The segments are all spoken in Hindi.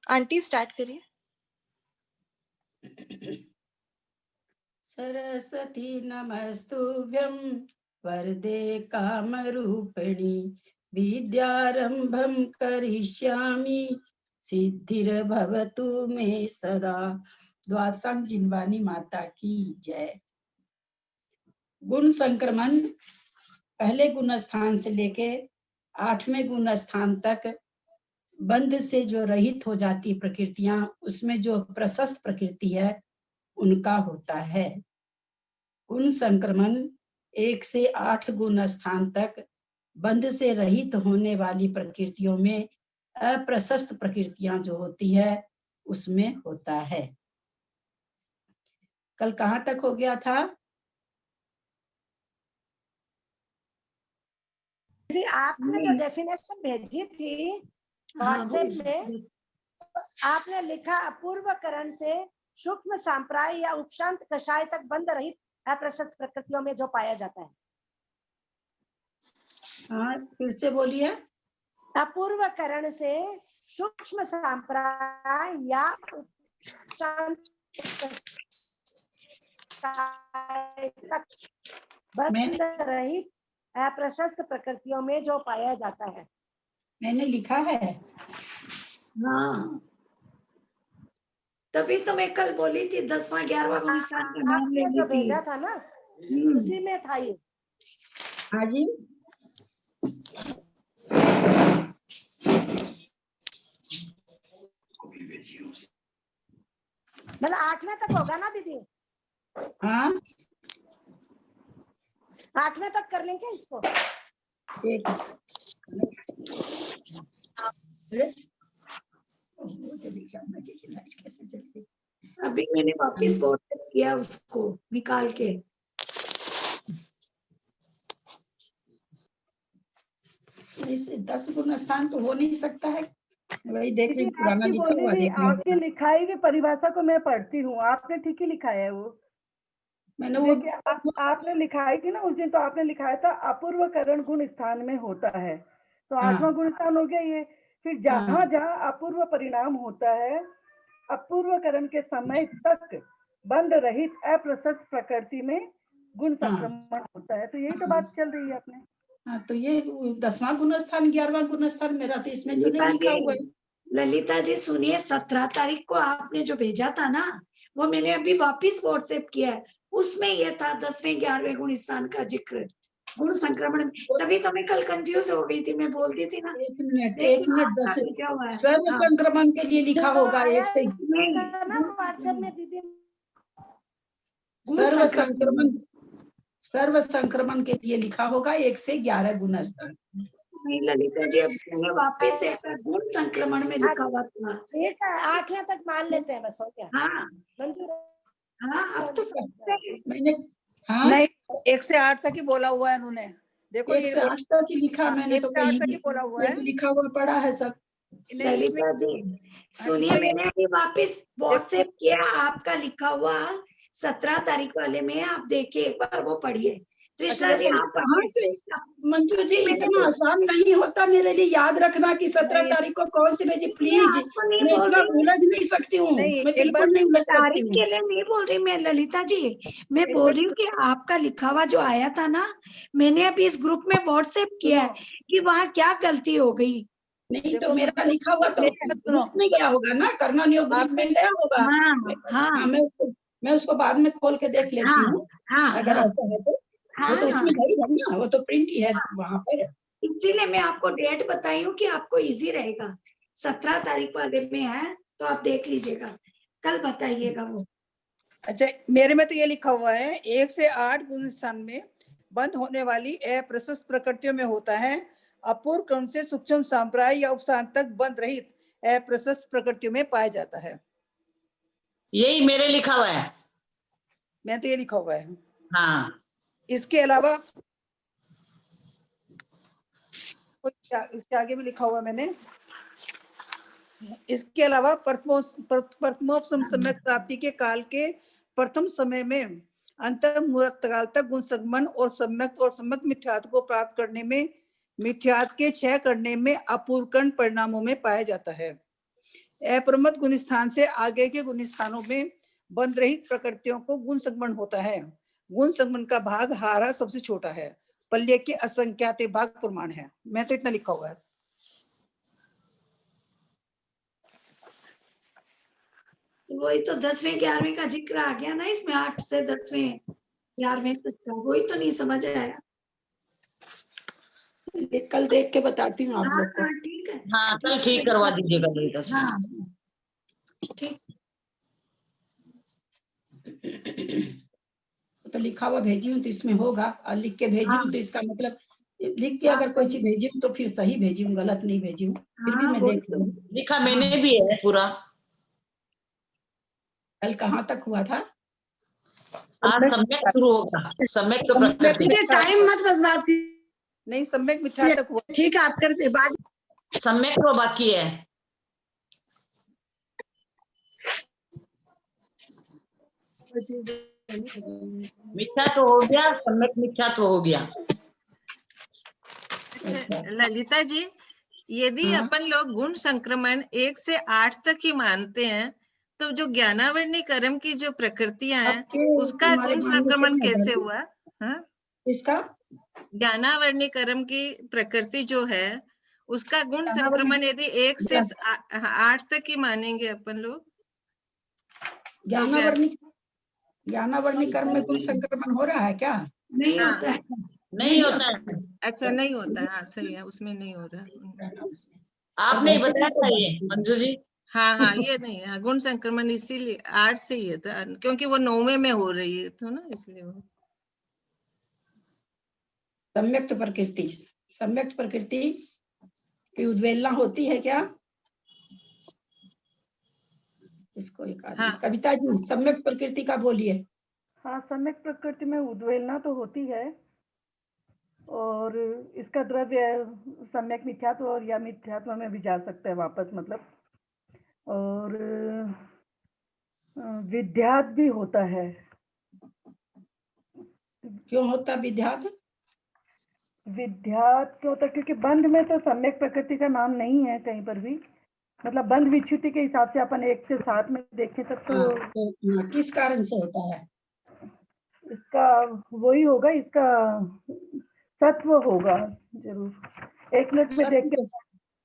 आंटी स्टार्ट करिए। सरस्वती नमस्तुभ्यं वरदे कामरूपिणी विद्यारंभं करिष्यामि सिद्धिर्भवतु मे सदा। द्वादशांग जिनवानी माता की जय। गुण संक्रमण पहले गुण स्थान से लेके 8वें गुण स्थान तक बंध से जो रहित हो जाती प्रकृतियां, उसमें जो प्रशस्त प्रकृति है उनका होता है। गुण संक्रमण 1 से 8 गुण स्थान तक बंध से रहित होने वाली प्रकृतियों में अप्रशस्त प्रकृतियां जो होती है उसमें होता है। कल कहाँ तक हो गया था? आपने जो डेफिनेशन भेजी थी व्हाट्सएप में, आपने लिखा अपूर्वकरण से सूक्ष्म सांप्राय या उपशांत कषाय तक बंध रहित अप्रशस्त प्रकृतियों में जो पाया जाता है। हाँ, फिर से बोलिए। अपूर्वकरण से सूक्ष्म सांप्राय या उपशांत तक बंध रहित अप्रशस्त प्रकृतियों में जो पाया जाता है। मैंने लिखा है। हाँ, तभी तो मैं कल बोली थी 10वां 11वां गुण स्थान का नाम ले आपने जो ली थी। भेजा था ना, उसी में था ये। हाँ जी, मतलब 8वें तक होगा ना दीदी? हाँ 8वें तक कर लेंगे इसको। एक कैसे चलती? अभी मैंने वापस व्हाट्सएप किया उसको निकाल के। इसे 10 गुण स्थान तो हो नहीं सकता है। वही देख रही, दीदी, पुराना आपकी लिखा हुआ बोली देख रही आपकी लिखाई की परिभाषा को मैं पढ़ती हूँ, आपने ठीक ही लिखा है वो। मैंने वो देखिए, आपने लिखाई थी ना उस दिन, तो आपने लिखाया था अपूर्वकरण गुण स्थान में होता है, तो 8वां गुण स्थान हो गया ये। फिर जहां जहां अपूर्व परिणाम होता है, अपूर्वकरण के समय तक बंध रहित अप्रशस्त प्रकृति में गुण संक्रमण होता है। तो यही तो बात चल रही है अपने। हाँ, तो ये 10वां गुण स्थान 11वां गुण स्थान मेरा तो इसमें तो नहीं लिखा हुआ है। ललिता जी सुनिए, 17 तारीख को आपने जो भेजा था ना, वो मैंने अभी वापस व्हाट्सएप किया है। उसमें ये था 10वें 11वें गुण स्थान का जिक्र, गुण संक्रमण। तभी तो मैं कल कंफ्यूज हो गई थी, मैं बोलती थी ना। 1 मिनट 10 क्या हुआ है? सर्व संक्रमण के लिए लिखा होगा। एक से ना व्हाट्सएप में दीदी, सर्व संक्रमण के लिए लिखा होगा 1 से 11 गुण स्थान। नहीं ललिता जी, अब मैंने वापस से गुण संक्रमण में लिखा हुआ था। ठीक है, 8वें तक मान लेते हैं, बस हो गया। हाँ मंजूर है? हाँ, अब तो मैंने नहीं 1 से 8 तक ही बोला हुआ है उन्होंने। देखो 1 से 8 तक ही लिखा। मैंने 1 तो से 8 कहीं तक ही बोला हुआ है। लिखा हुआ पड़ा है सब। ललिता जी सुनिए, मैंने अभी वापस व्हाट्सएप किया आपका लिखा हुआ 17 तारीख वाले में, आप देखिए एक बार वो पढ़िए। कृष्णा जी आप कहाँ से? मंजू जी, इतना आसान नहीं होता मेरे लिए याद रखना कि 17 तारीख को कौन सी भेजी। प्लीज, मैं इतना उलझ नहीं सकती हूँ, मैं बिल्कुल नहीं उलझ सकती तारीख के लिए नहीं बोल रही मैं ललिता जी, मैं बोल रही हूँ कि आपका लिखा हुआ जो आया था ना, मैंने अभी इस ग्रुप में व्हाट्सएप किया है कि वहाँ क्या गलती हो गई। नहीं तो मेरा लिखा हुआ तो ग्रुप में गया होगा ना, करना नहीं ग्रुप में गया होगा। हाँ, मैं उसको बाद में खोल के देख लेती हूँ। अगर ऐसा है तो वो तो इसमें है ही ना, वो तो प्रिंट ही है वहाँ पर। इसीलिए मैं आपको डेट बताई हूँ कि आपको इजी रहेगा। 17 तारीख वाले में है तो आप देख लीजिएगा, कल बताइएगा वो। अच्छा, मेरे में तो ये लिखा हुआ है 1 से 8 गुण स्थान में बंद होने वाली अप्रशस्त प्रकृतियों में होता है, अपूर्व क्रम से सूक्ष्म सांप्राय या उपशांत तक बंद रहित अप्रशस्त प्रकृतियों में पाया जाता है। यही मेरे लिखा हुआ है। मैं तो ये लिखा हुआ है। हाँ, इसके अलावा इसके आगे भी लिखा हुआ मैंने। इसके अलावा प्रथमोपम सम्यक प्राप्ति के काल के प्रथम समय में अंत मुहूर्त काल तक गुण संगमन और सम्यक मिथ्यात्व को प्राप्त करने में, मिथ्यात्व के क्षय करने में अपूर्वकरण परिणामों में पाया जाता है। अप्रमत्त गुण स्थान से आगे के गुण स्थानों में बंध रहित प्रकृतियों को गुण संगमन होता है। गुण संगमन का भाग हारा सबसे छोटा है, पल्ले के असंख्यात भाग प्रमाण है। मैं तो इतना लिखा हुआ है। वही तो 10वें 11वें का जिक्र आ गया ना इसमें, 8 से 10वें 11वें तक का, वही तो नहीं समझ आया। कल देख के बताती हूँ आप हाँ लोग को। हाँ ठीक है। हाँ कल ठीक करवा दीजिएगा ललिता जी। हाँ ठीक। तो लिखा हुआ भेजी हूँ तो इसमें होगा, और लिख के भेजी हूँ तो इसका मतलब लिख के अगर कोई चीज भेजी हूँ तो फिर सही भेजी हूँ, गलत नहीं भेजी हूँ। फिर भी हाँ, मैं वही देख तो। लूँ। लिखा मैंने भी है पूरा। कल कहाँ तक हुआ था? आज सम्यक शुरू होगा, सम्यक तो प्रकृति। टाइम मत बर्बाद कीजिए। नहीं, सम्यक मिथ्या तक हुआ। ठीक है, आप करते बाद। सम्यक तो बाकी है। मिथ्या तो हो गया, सम्यक मिथ्या तो हो गया। ललिता जी, यदि हाँ। अपन लोग गुण संक्रमण 1 से 8 तक ही मानते हैं, तो जो ज्ञानावरणी कर्म की जो प्रकृतियां हैं, उसका तुम्हारे गुण भाई में संक्रमण से कैसे नहीं हुआ? हाँ, इसका ज्ञानावरणी कर्म की प्रकृति जो है, उसका गुण संक्रमण यदि 1 से 8 तक ही मानेंगे अपन लोग, ज्ञानावरणी कर्म में गुण संक्रमण हो रहा है क्या? नहीं हाँ। होता है। नहीं होता है। अच्छा, नहीं होता है। हाँ सही है, उसमें नहीं हो रहा। आपने ही बताया था ये मंजू जी। हाँ हाँ, ये नहीं है। हाँ, गुण संक्रमण इसीलिए 8 से ही है था, क्योंकि वो 9वें में हो रही है तो ना, इसलिए वो। सम्यक्त प्रकृति, सम्यक्त प्रकृति की उद्वेलना होती है क्या? इसको एक आदमी हाँ। कविता जी सम्यक्त प्रकृति का बोलिए। हाँ, सम्यक प्रकृति में उद्वेलना तो होती है, और इसका द्रव्य सम्यक मिथ्यात्व और या मिथ्यात्व में भी जा सकता है वापस, मतलब। और विध्यात भी होता है। क्यों होता विध्यात? विध्यात क्यों होता? क्योंकि बंध में तो सम्यक प्रकृति का नाम नहीं है कहीं पर भी, मतलब बंध विच्युति के हिसाब से अपन 1 से 7 में देखें तब तो किस कारण से होता है? इसका वही होगा, इसका सत्व होगा जरूर। 1 मिनट में देख के।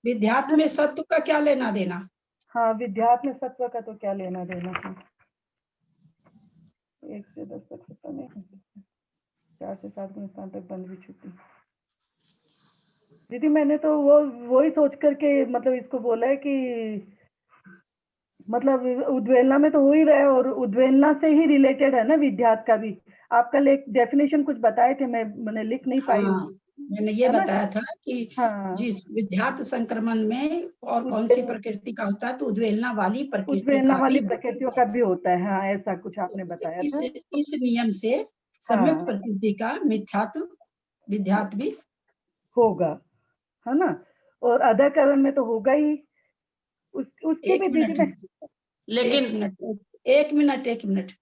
विध्यात में सत्व का क्या लेना देना? हाँ, विध्यात में सत्व का तो क्या लेना देना है। 1 से 10 तक सत्ता नहीं, 4 से 7 गुण स्थान तक बंध विच्युति। दीदी मैंने तो वही सोच करके मतलब इसको बोला है कि मतलब उद्वेलना में तो हो ही रहा है, और उद्वेलना से ही रिलेटेड है ना विध्यात का भी। आप कल एक डेफिनेशन कुछ बताए थे, मैंने लिख नहीं पाई। मैंने ये बताया था कि हाँ, जिस विध्यात संक्रमण में और कौन सी प्रकृति का होता है, तो उद्वेलना वाली प्रकृति उद्वेलना का वाली भी प्रकृतियों का भी होता है। हाँ, ऐसा कुछ आपने बताया था। इस नियम से सम्यक प्रकृति का मिथ्यात्व विध्यात भी होगा, है ना। और अधाकरण में तो होगा ही। उसके भी दीदी में लेकिन एक मिनट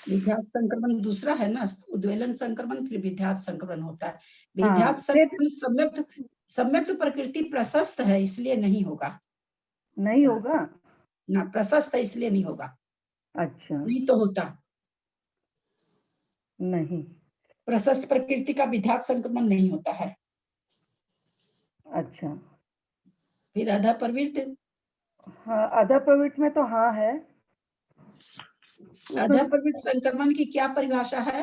विध्यात संक्रमण दूसरा है ना, उद्वेलन संक्रमण फिर विध्यात संक्रमण होता है। विध्यात संक्रमण सम्यक्त प्रकृति प्रशस्त है इसलिए नहीं होगा। नहीं होगा ना, प्रशस्त है इसलिए नहीं होगा। अच्छा, नहीं तो होता। नहीं, प्रशस्त प्रकृति का विध्यात संक्रमण नहीं होता है। अच्छा। फिर अधा प्रवृत्त, हाँ, अधा प्रवृत्त में तो हाँ है। अधा प्रवृत्त संक्रमण की क्या परिभाषा है?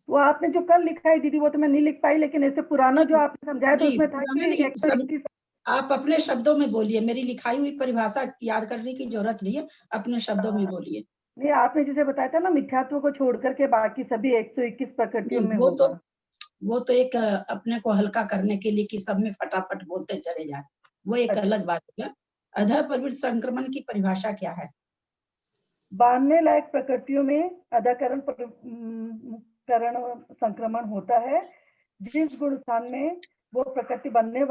वो आपने जो कल लिखा है दीदी, वो तो मैं नहीं लिख पाई, लेकिन ऐसे पुराना जो आपने समझाया तो उसमें था कि आप अपने शब्दों में बोलिए, मेरी लिखाई हुई परिभाषा याद करने की जरूरत नहीं है, अपने शब्दों में बोलिए। नहीं, आपने जैसे बताया था ना, मिथ्यात्व को छोड़ करके बाकी सभी 121 प्रकृतियों में होगा। वो तो एक अपने को हल्का करने के लिए कि सब में फटाफट बोलते चले जाए, वो एक अलग बात है। अधा प्रवृत्त संक्रमण की परिभाषा क्या है? बांधने लायक प्रकृतियों में अधाकरण करण संक्रमण होता है, जिस गुण स्थान में वो प्रकृति बनने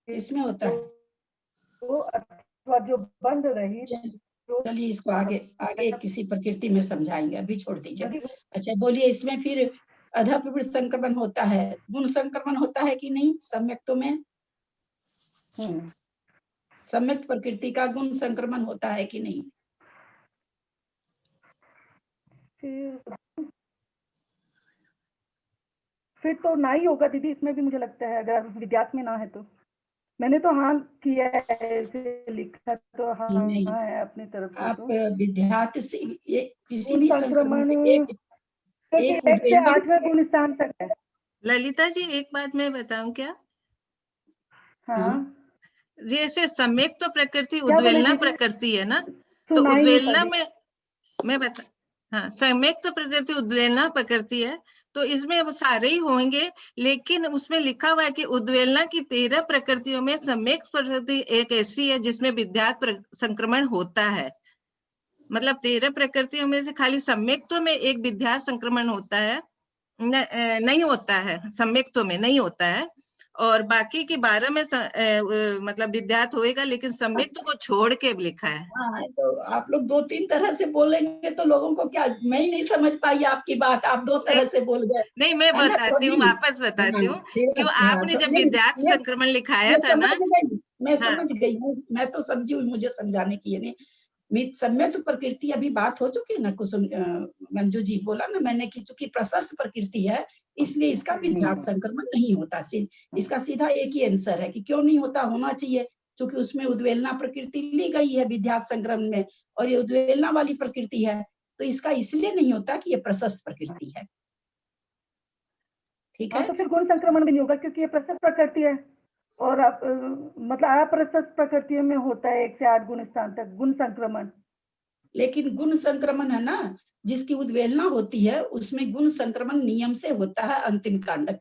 इसमें होता है तो, अथवा जो बंद रही। चलिए इसको आगे किसी प्रकृति में समझाएंगे, अभी छोड़ दीजिए। अच्छा बोलिए, इसमें फिर अधः प्रवृत्त संक्रमण होता है, गुण संक्रमण होता है कि नहीं सम्यक्तों में? सम्यक प्रकृति का गुण संक्रमण होता है कि नहीं? फिर तो ना ही होगा दीदी, इसमें भी मुझे लगता है, अगर विद्यात में ना है तो। मैंने तो हाँ किया है, ऐसे लिखा तो हाँ नहीं, है अपनी तरफ से। आप तो विद्यात से किसी गुण भी संक्रमण संक्रमण में क्योंकि एक 1 से उद्वेलन 8वें गुण स्थान तक है। ललिता जी एक बात मैं बताऊं क्या? हाँ, जैसे सम्यक तो प्रकृति क्या बोले उद्वेलना दीदी? प्रकृति है ना, तो सुनाई नहीं उद्वेलना पड़ी। में मैं बता, हाँ सम्यक तो प्रकृति उद्वेलना प्रकृति है, तो इसमें वो सारे ही होंगे, लेकिन उसमें लिखा हुआ है कि उद्वेलना की 13 प्रकृतियों में सम्यक प्रकृति एक ऐसी है जिसमें विद्यात संक्रमण होता है। मतलब 13 प्रकृतियों में से खाली सम्यक्त्व में एक विद्यात संक्रमण होता है, नहीं होता है, सम्यक्त्व में नहीं होता है, और बाकी की 12 में मतलब विद्यात होएगा, लेकिन सम्यक्त्व को छोड़ के लिखा है। हाँ, तो आप लोग 2-3 तरह से बोलेंगे तो लोगों को क्या, मैं ही नहीं समझ पाई आपकी बात, आप 2 तरह से बोल गए। नहीं मैं है ना? बताती हूँ, वापस बताती हूँ। क्यों आपने जब विद्यात मैं संक्रमण लिखाया था ना, मैं हाँ। समझ गई हूँ, मैं तो समझी हुई, मुझे समझाने की है नहीं। सम्यक प्रकृति अभी बात हो चुकी है ना, कुसुम मंजू जी बोला ना मैंने कि चूंकि प्रशस्त प्रकृति है इसलिए इसका विद्यात संक्रमण नहीं होता। इसका सीधा एक ही आंसर है कि क्यों नहीं होता, होना चाहिए, क्योंकि उसमें उद्वेलना प्रकृति ली गई है विद्यात संक्रमण में, और ये उद्वेलना वाली प्रकृति है, तो इसका इसलिए नहीं होता कि ये प्रशस्त प्रकृति है। ठीक हाँ, है, तो फिर गुण संक्रमण भी नहीं होगा क्योंकि ये प्रशस्त प्रकृति है, और मतलब अप्रशस्त प्रकृतियों में होता है 1 से 8 गुण स्थान तक गुण संक्रमण। लेकिन गुण संक्रमण है ना, जिसकी उद्वेलना होती है उसमें गुण संक्रमण नियम से होता है, अंतिम कांडक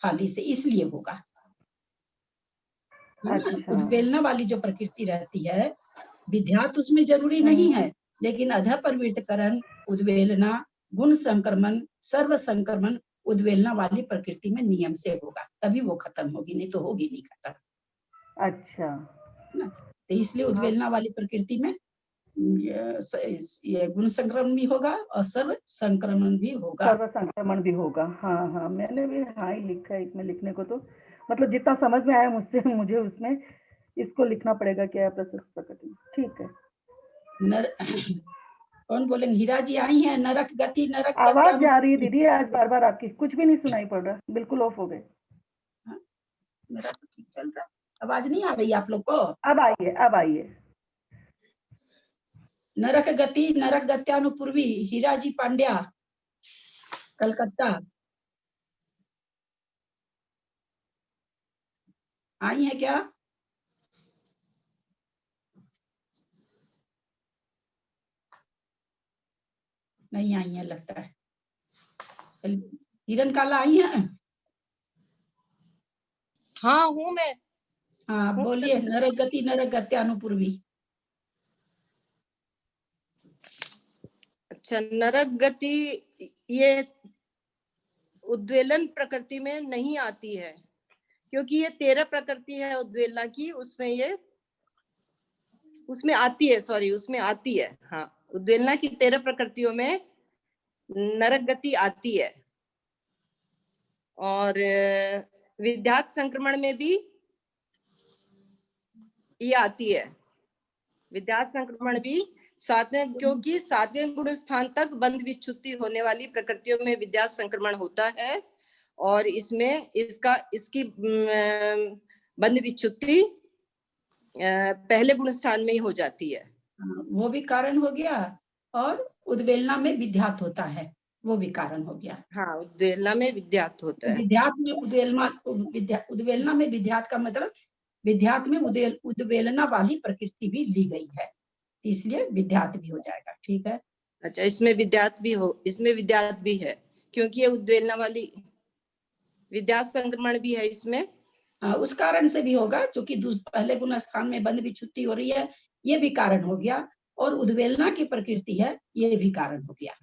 फाली से, इसलिए होगा। अच्छा। उद्वेलना वाली जो प्रकृति रहती है, विद्यात उसमें जरूरी नहीं है, लेकिन अधः प्रवृत्तकरण, उद्वेलना, गुण संक्रमण, सर्व संक्रमण उद्वेलना वाली प्रकृति में नियम से होगा, तभी वो खत्म होगी, नहीं तो होगी नहीं खत्म। अच्छा, ना, तो इसलिए उद्वेलना वाली प्रकृति में ये गुण संक्रमण भी होगा और सर्व संक्रमण भी होगा। सर्व संक्रमण भी होगा। हाँ हाँ, मैंने भी हाँ ही लिखा है इसमें, लिखने को तो मतलब जितना समझ में आया मुझसे, मुझे उसमें इसको लिखना पड़ेगा क्या प्रशस्त प्रकृति। ठीक है। कौन बोलेंगे? हीरा जी आई हैं। नरक गति, नरक आवाज जा रही है दीदी आज बार बार आपकी, कुछ भी नहीं सुनाई पड़ रहा, बिल्कुल ऑफ हो गए। मेरा तो ठीक चल रहा, आवाज नहीं आ रही आप लोग को? अब आइए, अब आइए। नरक गति, नरक गत्यानुपूर्वी, हीरा जी पांड्या, कलकत्ता, आई है क्या? नहीं आई है लगता है। हिरन काला आई है? हाँ हूँ मैं। हाँ बोलिए, नरक गति, नरक गत्यानुपूर्वी। अच्छा, नरक गति ये उद्वेलन प्रकृति में नहीं आती है, क्योंकि ये 13 प्रकृति है उद्वेलना की, उसमें आती है, सॉरी उसमें आती है। हाँ, उद्वेलना की 13 प्रकृतियों में नरक गति आती है, और विद्यात संक्रमण में भी ये आती है। विद्यात संक्रमण भी 7वें, क्योंकि 7वें गुण स्थान तक बंध विच्छुत्ति होने वाली प्रकृतियों में विद्यात संक्रमण होता है, और इसमें इसकी बंध विच्छुत्ति पहले गुण स्थान में ही हो जाती है। वो भी कारण हो गया, और उद्वेलना में विद्यात होता है, वो भी कारण हो गया। हाँ, उद्वेलना में विद्यात होता है। विद्यात में उद्वेलना में विद्यात का मतलब विद्यात में उद्वेलना वाली प्रकृति भी ली गई है, इसलिए विद्यात भी हो जाएगा। ठीक है। अच्छा, इसमें विद्यात भी है, क्योंकि ये उद्वेलना वाली विद्यात संक्रमण भी है इसमें। उस कारण से भी होगा, क्योंकि पहले गुण स्थान में बंध विच्छुत्ति हो रही है, ये भी कारण हो गया, और उद्वेलना की प्रकृति है, ये भी कारण हो गया।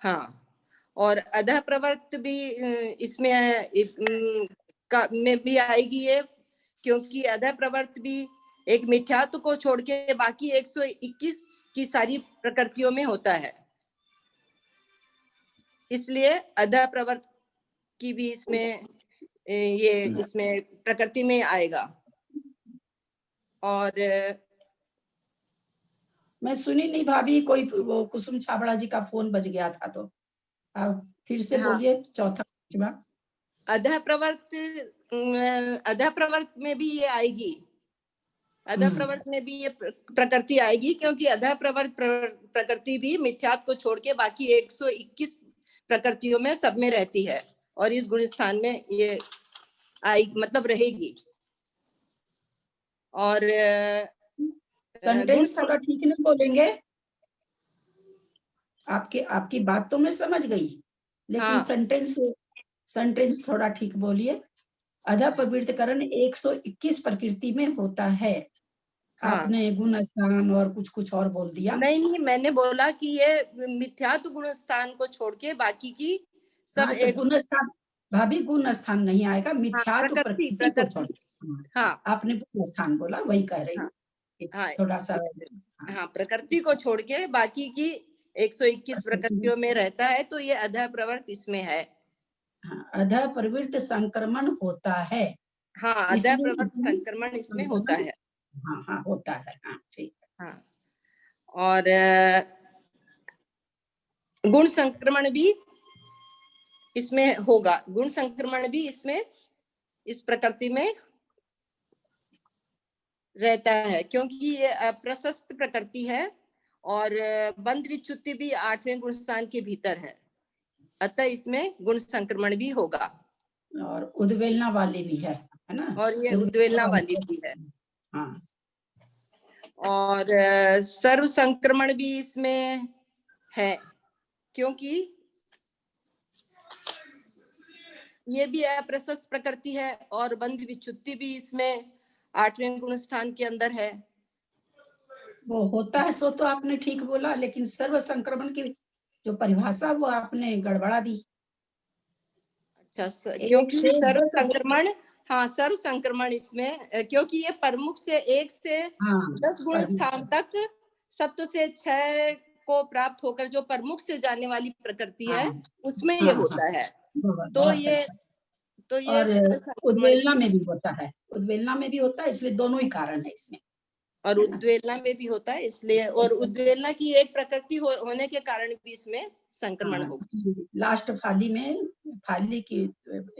हाँ, और अधः प्रवृत्त भी इसमें में भी आएगी ये, क्योंकि अधः प्रवृत्त भी एक मिथ्यात्व को छोड़ के बाकी 121 की सारी प्रकृतियों में होता है। इसलिए अधः प्रवर्त की भी इसमें ये इसमें प्रकृति में आएगा। और मैं सुनी नहीं भाभी, कोई वो कुसुम छाबड़ा जी का फोन बज गया था, तो आप फिर से हाँ। बोलिए चौथा पांचवा। अधः प्रवर्त में भी ये आएगी, अधः प्रवर्त में भी ये प्रकृति आएगी, क्योंकि अधः प्रवर्त प्रकृति भी मिथ्यात्व को छोड़ के बाकी 121 प्रकृतियों में सब में रहती है, और इस गुण स्थान में ये आई मतलब रहेगी। और सेंटेंस थोड़ा ठीक नहीं बोलेंगे? आपकी बात तो मैं समझ गई, लेकिन हाँ। सेंटेंस थोड़ा ठीक बोलिए। अधः प्रवृत्तिकरण 121 प्रकृति में होता है। हाँ। आपने गुण स्थान और कुछ और बोल दिया। नहीं, मैंने बोला कि ये मिथ्यात्व गुण स्थान को छोड़ के बाकी की सब हाँ, तो गुण स्थान भाभी, गुण स्थान नहीं आएगा, मिथ्यात्व प्रकृति को छोड़। हाँ, आपने गुण स्थान बोला, वही कह रही हूँ। हाँ, थोड़ा सा हाँ, प्रकृति को छोड़ के बाकी की 121 प्रकृतियों में रहता है, तो ये अधः प्रवर्त इसमें है। हाँ, अधः प्रवृत्त संक्रमण होता है। हाँ, अधः प्रवर्त संक्रमण इसमें होता है। हाँ हाँ, होता है। हाँ, ठीक है। हाँ, और गुण संक्रमण भी इसमें होगा, गुण संक्रमण भी इसमें इस प्रकृति में रहता है, क्योंकि ये अप्रशस्त प्रकृति है, और बंध विच्युति भी 8वें गुण स्थान के भीतर है, अतः इसमें गुण संक्रमण भी होगा। और उद्वेलना वाली भी है ना? और ये उद्वेलना वाली भी है। हाँ। और सर्व संक्रमण भी इसमें है, क्योंकि ये भी अप्रशस्त प्रकृति है, और बंध विच्युति भी इसमें 8वें गुण स्थान के अंदर है। वो होता है, सो तो आपने ठीक बोला, लेकिन सर्व संक्रमण की जो परिभाषा वो आपने गड़बड़ा दी। अच्छा, क्योंकि सर्व संक्रमण, हाँ, सर्व संक्रमण इसमें, क्योंकि ये प्रमुख से 1 से 10 गुण स्थान तक सत्व से 6 को प्राप्त होकर जो प्रमुख से जाने वाली प्रकृति है, उसमें ये होता है। तो ये और उद्वेलना में भी होता है, उद्वेलना में भी होता है, इसलिए दोनों ही कारण है इसमें। और उद्वेलना में भी होता है इसलिए, और उद्वेलना की एक प्रकृति होने के कारण भी इसमें संक्रमण होगा। लास्ट फाली में, फाली की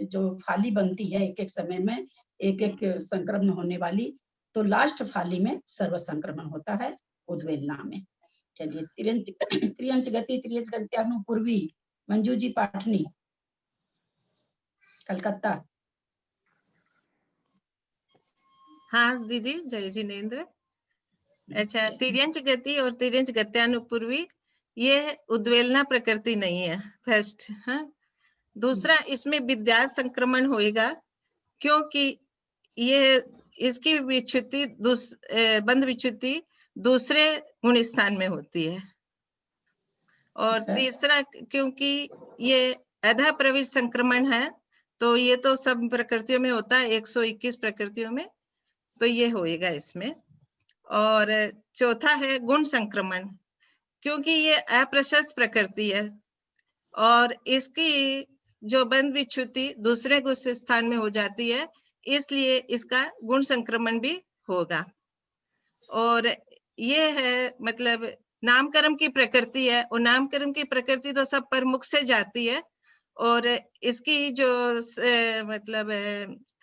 जो फाली बनती है एक एक समय में एक एक संक्रमण होने वाली, तो लास्ट फाली में सर्व संक्रमण होता है उद्वेलना में। चलिए, त्रियंच गति अनुपूर्वी, मंजू जी पाटनी, कलकत्ता। हाँ दीदी, जय जिनेन्द्र। अच्छा, तिर्यंच गति और तिर्यंच गत्यानुपूर्वी ये उद्वेलना प्रकृति नहीं है, फर्स्ट। हाँ, दूसरा, इसमें विद्या संक्रमण होएगा, क्योंकि ये इसकी विच्युति बंध विच्युति दूसरे गुण स्थान में होती है। और तीसरा, क्योंकि ये अधः प्रविष्ट संक्रमण है, तो ये तो सब प्रकृतियों में होता है, 121 प्रकृतियों में, तो ये होएगा इसमें। और चौथा है गुण संक्रमण, क्योंकि ये अप्रशस्त प्रकृति है, और इसकी जो बंध विच्युति दूसरे गुण स्थान में हो जाती है, इसलिए इसका गुण संक्रमण भी होगा। और ये है मतलब नामकर्म की प्रकृति है, और नामकर्म की प्रकृति तो सब प्रमुख से जाती है, और इसकी जो मतलब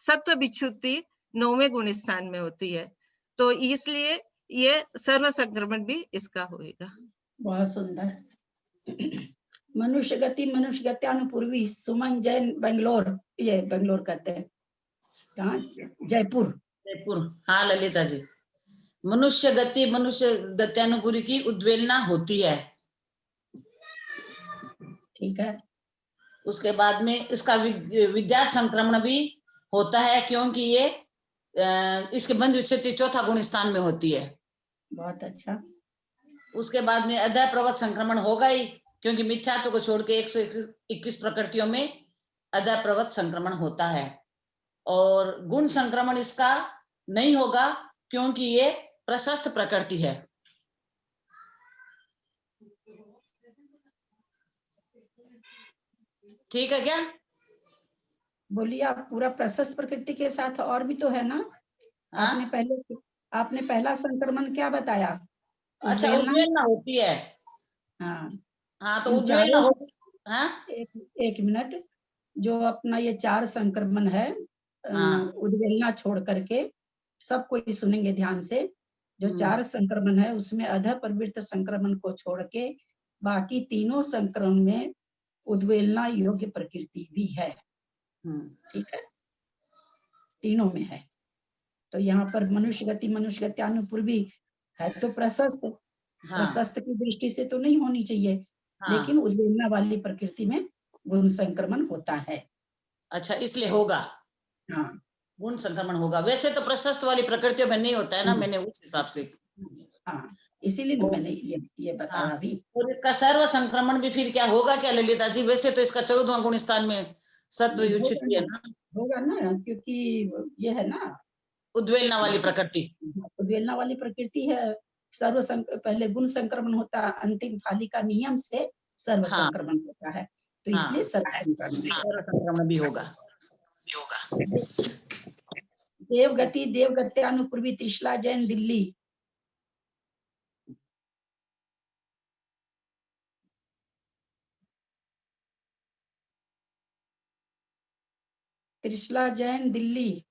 सत्व विच्युति 9वें गुण स्थान में होती है, तो इसलिए ये सर्व संक्रमण भी इसका होएगा। बहुत सुंदर। मनुष्य गति अनुपूर्वी, सुमन जैन, बेंगलोर, ये बेंगलोर कहते हैं, कहाँ? जयपुर। हाँ ललिता जी, मनुष्य गत्यानुपूर्वी की उद्वेलना होती है, ठीक है। उसके बाद में इसका विद्या संक्रमण भी होता है, क्योंकि ये इसके बंध विच्युति चौथा गुण स्थान में होती है। बहुत अच्छा। उसके बाद में अधः प्रवर्त संक्रमण होगा ही, क्योंकि मिथ्यात्व को छोड़ के 121 प्रकृतियों में अधः प्रवर्त संक्रमण होता है। और गुण संक्रमण इसका नहीं होगा, क्योंकि ये प्रशस्त प्रकृति है। ठीक है क्या? बोलिए आप। पूरा प्रशस्त प्रकृति के साथ और भी तो है ना? हाँ? आपने पहला संक्रमण क्या बताया? अच्छा, उद्वेलना होती है। हाँ हाँ, तो इन उद्वेलना चारों, होती। हाँ? एक मिनट, जो अपना ये 4 संक्रमण है, हाँ। उद्वेलना छोड़ करके सब कोई सुनेंगे ध्यान से। जो 4 संक्रमण है उसमें अध प्रवृत्त संक्रमण को छोड़ के बाकी तीनों संक्रमण में उद्वेलना योग्य प्रकृति भी है। ठीक है, तीनों में है। तो यहाँ पर मनुष्य गति अनुपूर्वी है तो प्रशस्त, हाँ। प्रशस्त की दृष्टि से तो नहीं होनी चाहिए। हाँ। लेकिन उद्वेलना वाली प्रकृति में गुण संक्रमण होता है। अच्छा, इसलिए होगा। हाँ, गुण संक्रमण होगा। वैसे तो प्रशस्त वाली प्रकृतियों में नहीं होता है ना, मैंने उस हिसाब से। हाँ, इसीलिए मैंने ये बताया भी। और इसका सर्व संक्रमण भी फिर क्या होगा क्या ललिता जी? वैसे तो इसका 14वां गुण स्थान में सत्व युचित है ना, होगा ना, क्योंकि ये है ना उद्वेलना वाली प्रकृति। उद्वेलना वाली प्रकृति है। पहले गुण संक्रमण होता है, अंतिम थाली का नियम से सर्व संक्रमण होता है, तो इसलिए सर्व संक्रमण भी होगा। देवगत्यानुपूर्वी त्रिशला जैन दिल्ली। त्रिशला जैन दिल्ली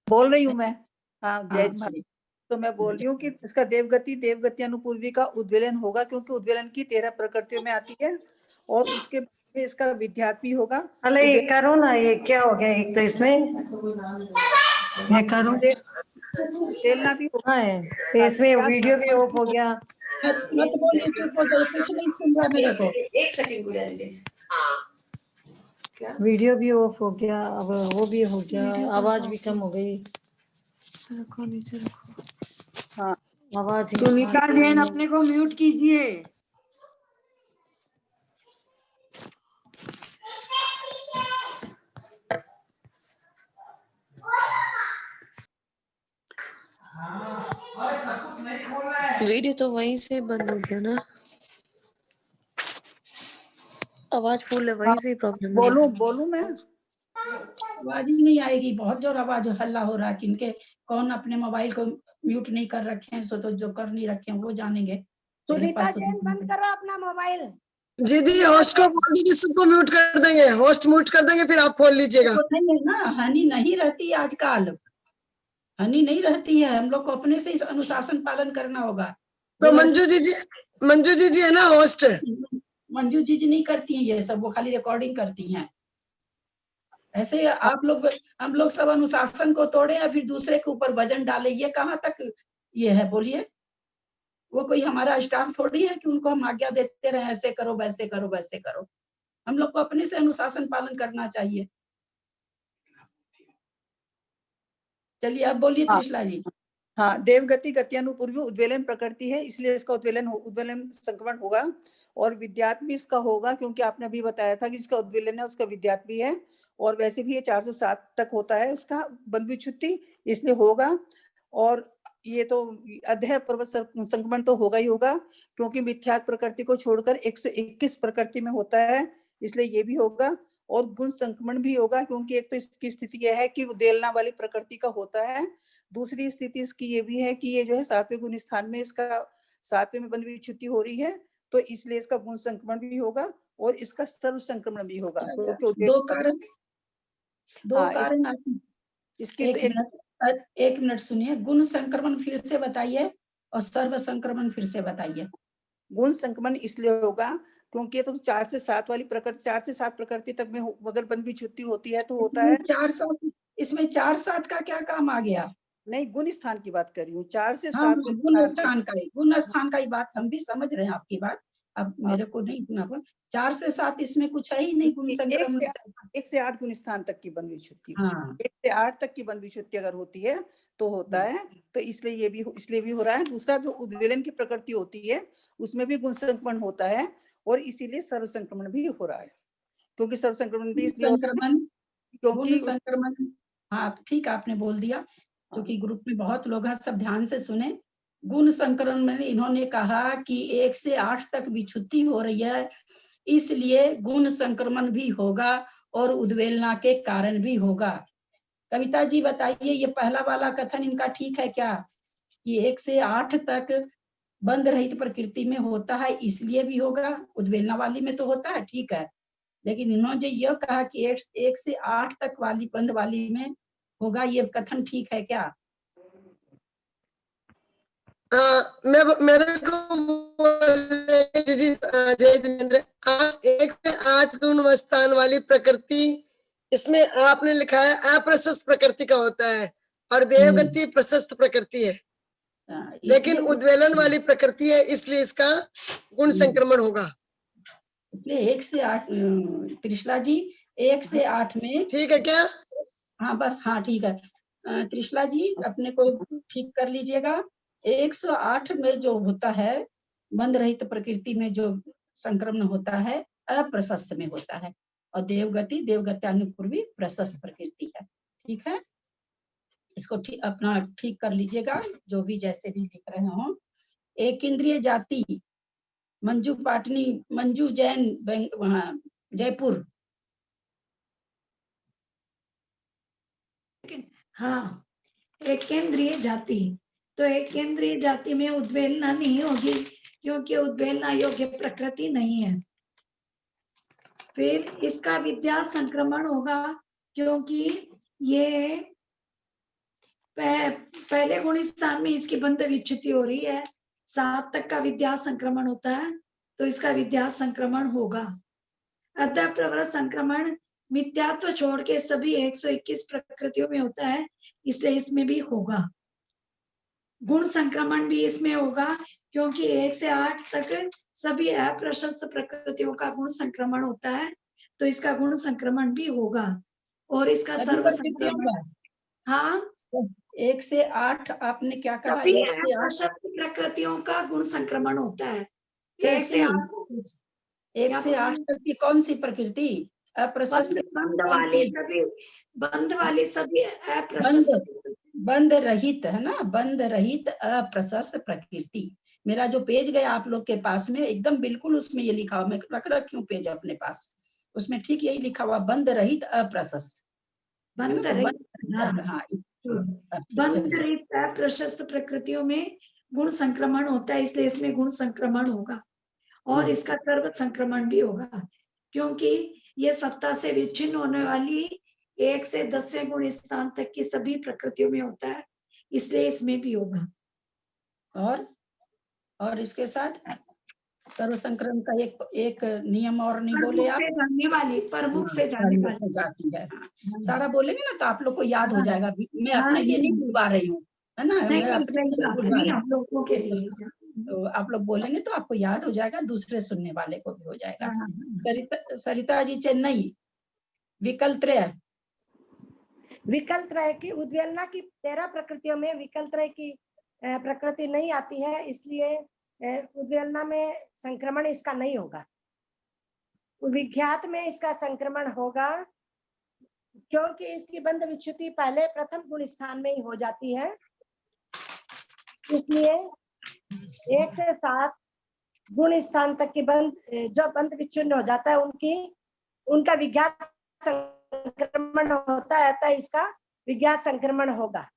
बोल रही हूँ मैं। हाँ, जय भारत। तो मैं बोल रही हूँ कि इसका देवगति अनुपूर्वी का उद्वेलन होगा, क्योंकि उद्वेलन की 13 प्रकृतियों में आती है, और उसके बाद इसका विद्यार्थी होगा। अरे ये करो ना, ये क्या हो गया? एक तो इसमें ये करो, उद्वेलना भी होगा। हाँ, इसमें वीडियो भी ऑफ हो गया। मत बोलिए, चुप हो जाइए, कुछ नहीं सुन रहा मेरे को। एक सेकंड गुड़िया दीजिए। वीडियो भी ऑफ हो गया, अब वो भी हो गया, आवाज भी कम हो गई। नीचे रखो। हाँ, आवाज सुनीता जैन अपने को म्यूट कीजिए। वीडियो तो वहीं से बंद हो गया ना, आवाज फुल है, वहीं से प्रॉब्लम है। बोलूं मैं? आवाज ही नहीं आएगी, बहुत जोर आवाज हल्ला हो रहा है। किनके कौन अपने मोबाइल को म्यूट नहीं कर रखे हैं, सो तो जो कर नहीं रखे हैं वो जानेंगे। सुनीता जैन बंद करो अपना मोबाइल। जी होस्ट को बोल दीजिए, सबको म्यूट कर देंगे, होस्ट म्यूट कर देंगे, फिर आप खोल लीजिएगा। तो नहीं है ना, हनी नहीं रहती आजकल, हनी नहीं रहती है। हम लोग को अपने से इस अनुशासन पालन करना होगा। तो मंजू जी है ना होस्ट। मंजू जी नहीं करती हैं ये सब, वो खाली रिकॉर्डिंग करती हैं। ऐसे आप लोग, हम लोग सब अनुशासन को तोड़े या फिर दूसरे के ऊपर वजन डाले, ये कहाँ तक ये है? बोलिए। वो कोई हमारा स्टाफ थोड़ी है कि उनको हम आज्ञा देते रहे, ऐसे करो वैसे करो वैसे करो। हम लोग को अपने से अनुशासन पालन करना चाहिए। चलिए अब बोलिए त्रिशला जी। हाँ, देवगति गत्यानुपूर्वी उद्वेलन प्रकृति है, इसलिए इसका उद्वेलन संक्रमण होगा। और विद्यात भी इसका होगा, क्योंकि आपने अभी बताया था कि जिसका उद्वेलन है उसका विद्यात भी है। और वैसे भी ये 407 तक होता है उसका बंध विच्छुत्ति, इसलिए होगा। और ये तो अध्यय पर्वत संक्रमण तो होगा ही होगा, क्योंकि मिथ्यात्व प्रकृति को छोड़कर 121 प्रकृति में होता है, इसलिए ये भी होगा। और गुण संक्रमण भी होगा, क्योंकि एक तो इसकी स्थिति यह है कि उद्वेलना वाली प्रकृति का होता है। दूसरी स्थिति इसकी ये भी है कि ये जो है 7वें गुण स्थान में इसका 7वें में बंध विच्छुत्ति हो रही है, तो इसलिए इसका गुण संक्रमण भी होगा और इसका सर्व संक्रमण भी होगा। दो कारण इसकी एक मिनट सुनिए। गुण संक्रमण फिर से बताइए और सर्व संक्रमण फिर से बताइए। गुण संक्रमण इसलिए होगा क्योंकि तो 4 से 7 वाली प्रकृति, 4 से 7 प्रकृति तक में अगर बंध विच्छुत्ति होती है तो होता है। इसमें 4-7 का क्या काम आ गया? नहीं, गुण स्थान की बात कर रही हूँ। 4 से 7 गुण स्थान का ही बात हम भी समझ रहे हैं आपकी बात। अब मेरे को नहीं इतना 4 से 7 इसमें कुछ है ही नहीं। गुण संक्रमण 1 से 8 गुण स्थान तक की बंध विच्छुत्ति, 1 से 8 तक की बंध विच्छुत्ति अगर होती है तो होता है। तो इसलिए भी हो रहा है। दूसरा जो उद्वेलन की प्रकृति होती है उसमें भी गुण संक्रमण होता है, और इसीलिए सर्व संक्रमण भी हो रहा है। क्योंकि सर्व संक्रमण भी इसलिए क्योंकि संक्रमण, हाँ ठीक आपने बोल दिया, क्योंकि ग्रुप में बहुत लोग हैं, सब ध्यान से सुने। गुण संक्रमण में इन्होंने कहा कि 1 से 8 तक विच्छुत्ति हो रही है, इसलिए गुण संक्रमण भी होगा और उद्वेलना के कारण भी होगा। कविता जी बताइए, ये पहला वाला कथन इनका ठीक है क्या, कि 1 से 8 तक बंध रहित प्रकृति में होता है इसलिए भी होगा, उद्वेलना वाली में तो होता है, ठीक है, लेकिन इन्होंने जो यह कहा कि 1 से 8 तक वाली बंध वाली में होगा, ये कथन ठीक है क्या? मेरे को जी जय जिनेंद्र, 1 से 8 गुण वाली प्रकृति, इसमें आपने लिखा है अप्रशस्त प्रकृति का होता है और देवगति प्रशस्त प्रकृति है, लेकिन उद्वेलन वाली प्रकृति है इसलिए इसका गुण संक्रमण होगा। इसलिए 1 से 8 त्रिशला जी 1 से 8 में ठीक है क्या? हाँ बस, हाँ ठीक है। त्रिशला जी अपने को ठीक कर लीजिएगा। 108 में जो होता है बंध रहित प्रकृति में जो संक्रमण होता है अप्रशस्त में होता है, और देवगति अनुपूर्वी प्रशस्त प्रकृति है। ठीक है, इसको अपना ठीक कर लीजिएगा, जो भी जैसे भी लिख रहे हो। एक इंद्रिय जाति, मंजू पाटनी, मंजू जैन, वहाँ जयपुर। हाँ, एक केंद्रीय जाति, तो एक केंद्रीय जाति में उद्वेलना नहीं होगी क्योंकि उद्वेलना योग्य प्रकृति नहीं है। फिर इसका विद्या संक्रमण होगा क्योंकि ये पहले गुण स्थान में इसकी बंध विच्युति हो रही है, 7 तक का विद्या संक्रमण होता है तो इसका विद्या संक्रमण होगा। अतः प्रवृत्त संक्रमण मिथ्यात्व छोड़ के सभी 121 प्रकृतियों में होता है इसलिए इसमें भी होगा। गुण संक्रमण भी इसमें होगा क्योंकि 1 से 8 तक सभी अप्रशस्त प्रकृतियों का गुण संक्रमण होता है तो इसका गुण संक्रमण भी होगा। और इसका सर्व संक्रमण, हाँ 1 से 8 आपने क्या कहा? सभी 1 से 8 अप्रशस्त प्रकृतियों का गुण संक्रमण होता है। 1 से 8 तक की कौन सी प्रकृति? अप्रशस्त, बंध वाली सभी अप्रशस्त, बंध रहित है ना, बंध रहित अप्रशस्त प्रकृति। मेरा जो पेज गया आप लोग के पास में एकदम बिल्कुल उसमें ये लिखा हुआ, मैं रख रखी हूँ पेज अपने पास, उसमें ठीक यही लिखा हुआ, बंध रहित अप्रशस्त। बंध रहित अप्रशस्त प्रकृतियों में गुण संक्रमण होता है इसलिए इसमें गुण संक्रमण होगा और इसका सर्व संक्रमण भी होगा क्योंकि ये सत्ता से विच्छिन्न होने वाली 1 से 10वें गुण स्थान तक की सभी प्रकृतियों में होता है इसलिए इसमें भी होगा। और इसके साथ सर्व संक्रमण का एक नियम और नहीं बोले आप? प्रमुख से जाने वाली जाती है। सारा बोलेंगे ना तो आप लोग को याद हो जाएगा। मैं अपने लिए नहीं बुलवा रही हूँ, है ना, हम लोगों के लिए, तो आप लोग बोलेंगे तो आपको याद हो जाएगा, दूसरे सुनने वाले को भी हो जाएगा। सरिता जी चेन्नई, विकलत्रय की उद्वेलना की 13 प्रकृतियों में विकलत्रय की प्रकृति नहीं आती है इसलिए उद्वेलना में संक्रमण इसका नहीं होगा। विख्यात में इसका संक्रमण होगा क्योंकि इसकी बंध विच्युति पहले प्रथम गुण स्थान में ही हो जाती है, इसलिए 1 से 7 गुण स्थान तक की जो बंध विच्छिन्न हो जाता है उनका विज्ञात संक्रमण होता है, अतः इसका विज्ञात संक्रमण होगा।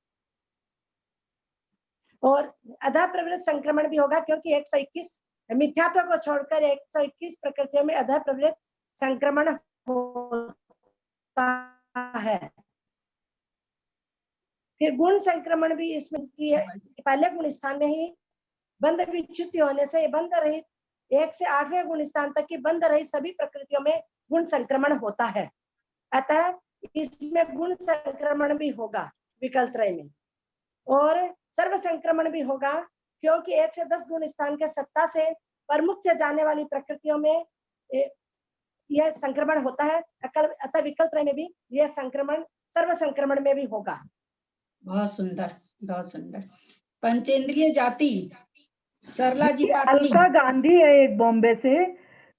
और अधा प्रवृत्त संक्रमण भी होगा क्योंकि 121 मिथ्यात्व को छोड़कर 121 प्रकृतियों में अधा प्रवृत्त संक्रमण होता है। फिर गुण संक्रमण भी इसमें पहले गुण स्थान में ही बंध विच्युति होने से बंध रहित 1 से 8वें गुण स्थान तक की बंध रहित सभी प्रकृतियों में गुण संक्रमण होता है, अतः इसमें गुण संक्रमण भी होगा विकलत्रय में। और सर्व संक्रमण भी होगा क्योंकि 1 से 10 गुण स्थान के सत्ता से प्रमुख से जाने वाली प्रकृतियों में यह संक्रमण होता है, अतः विकलत्रय में भी यह संक्रमण सर्व संक्रमण में भी होगा। बहुत सुंदर, बहुत सुंदर। पंचेंद्रिय जाति, सरला जी अलका गांधी है एक बॉम्बे से,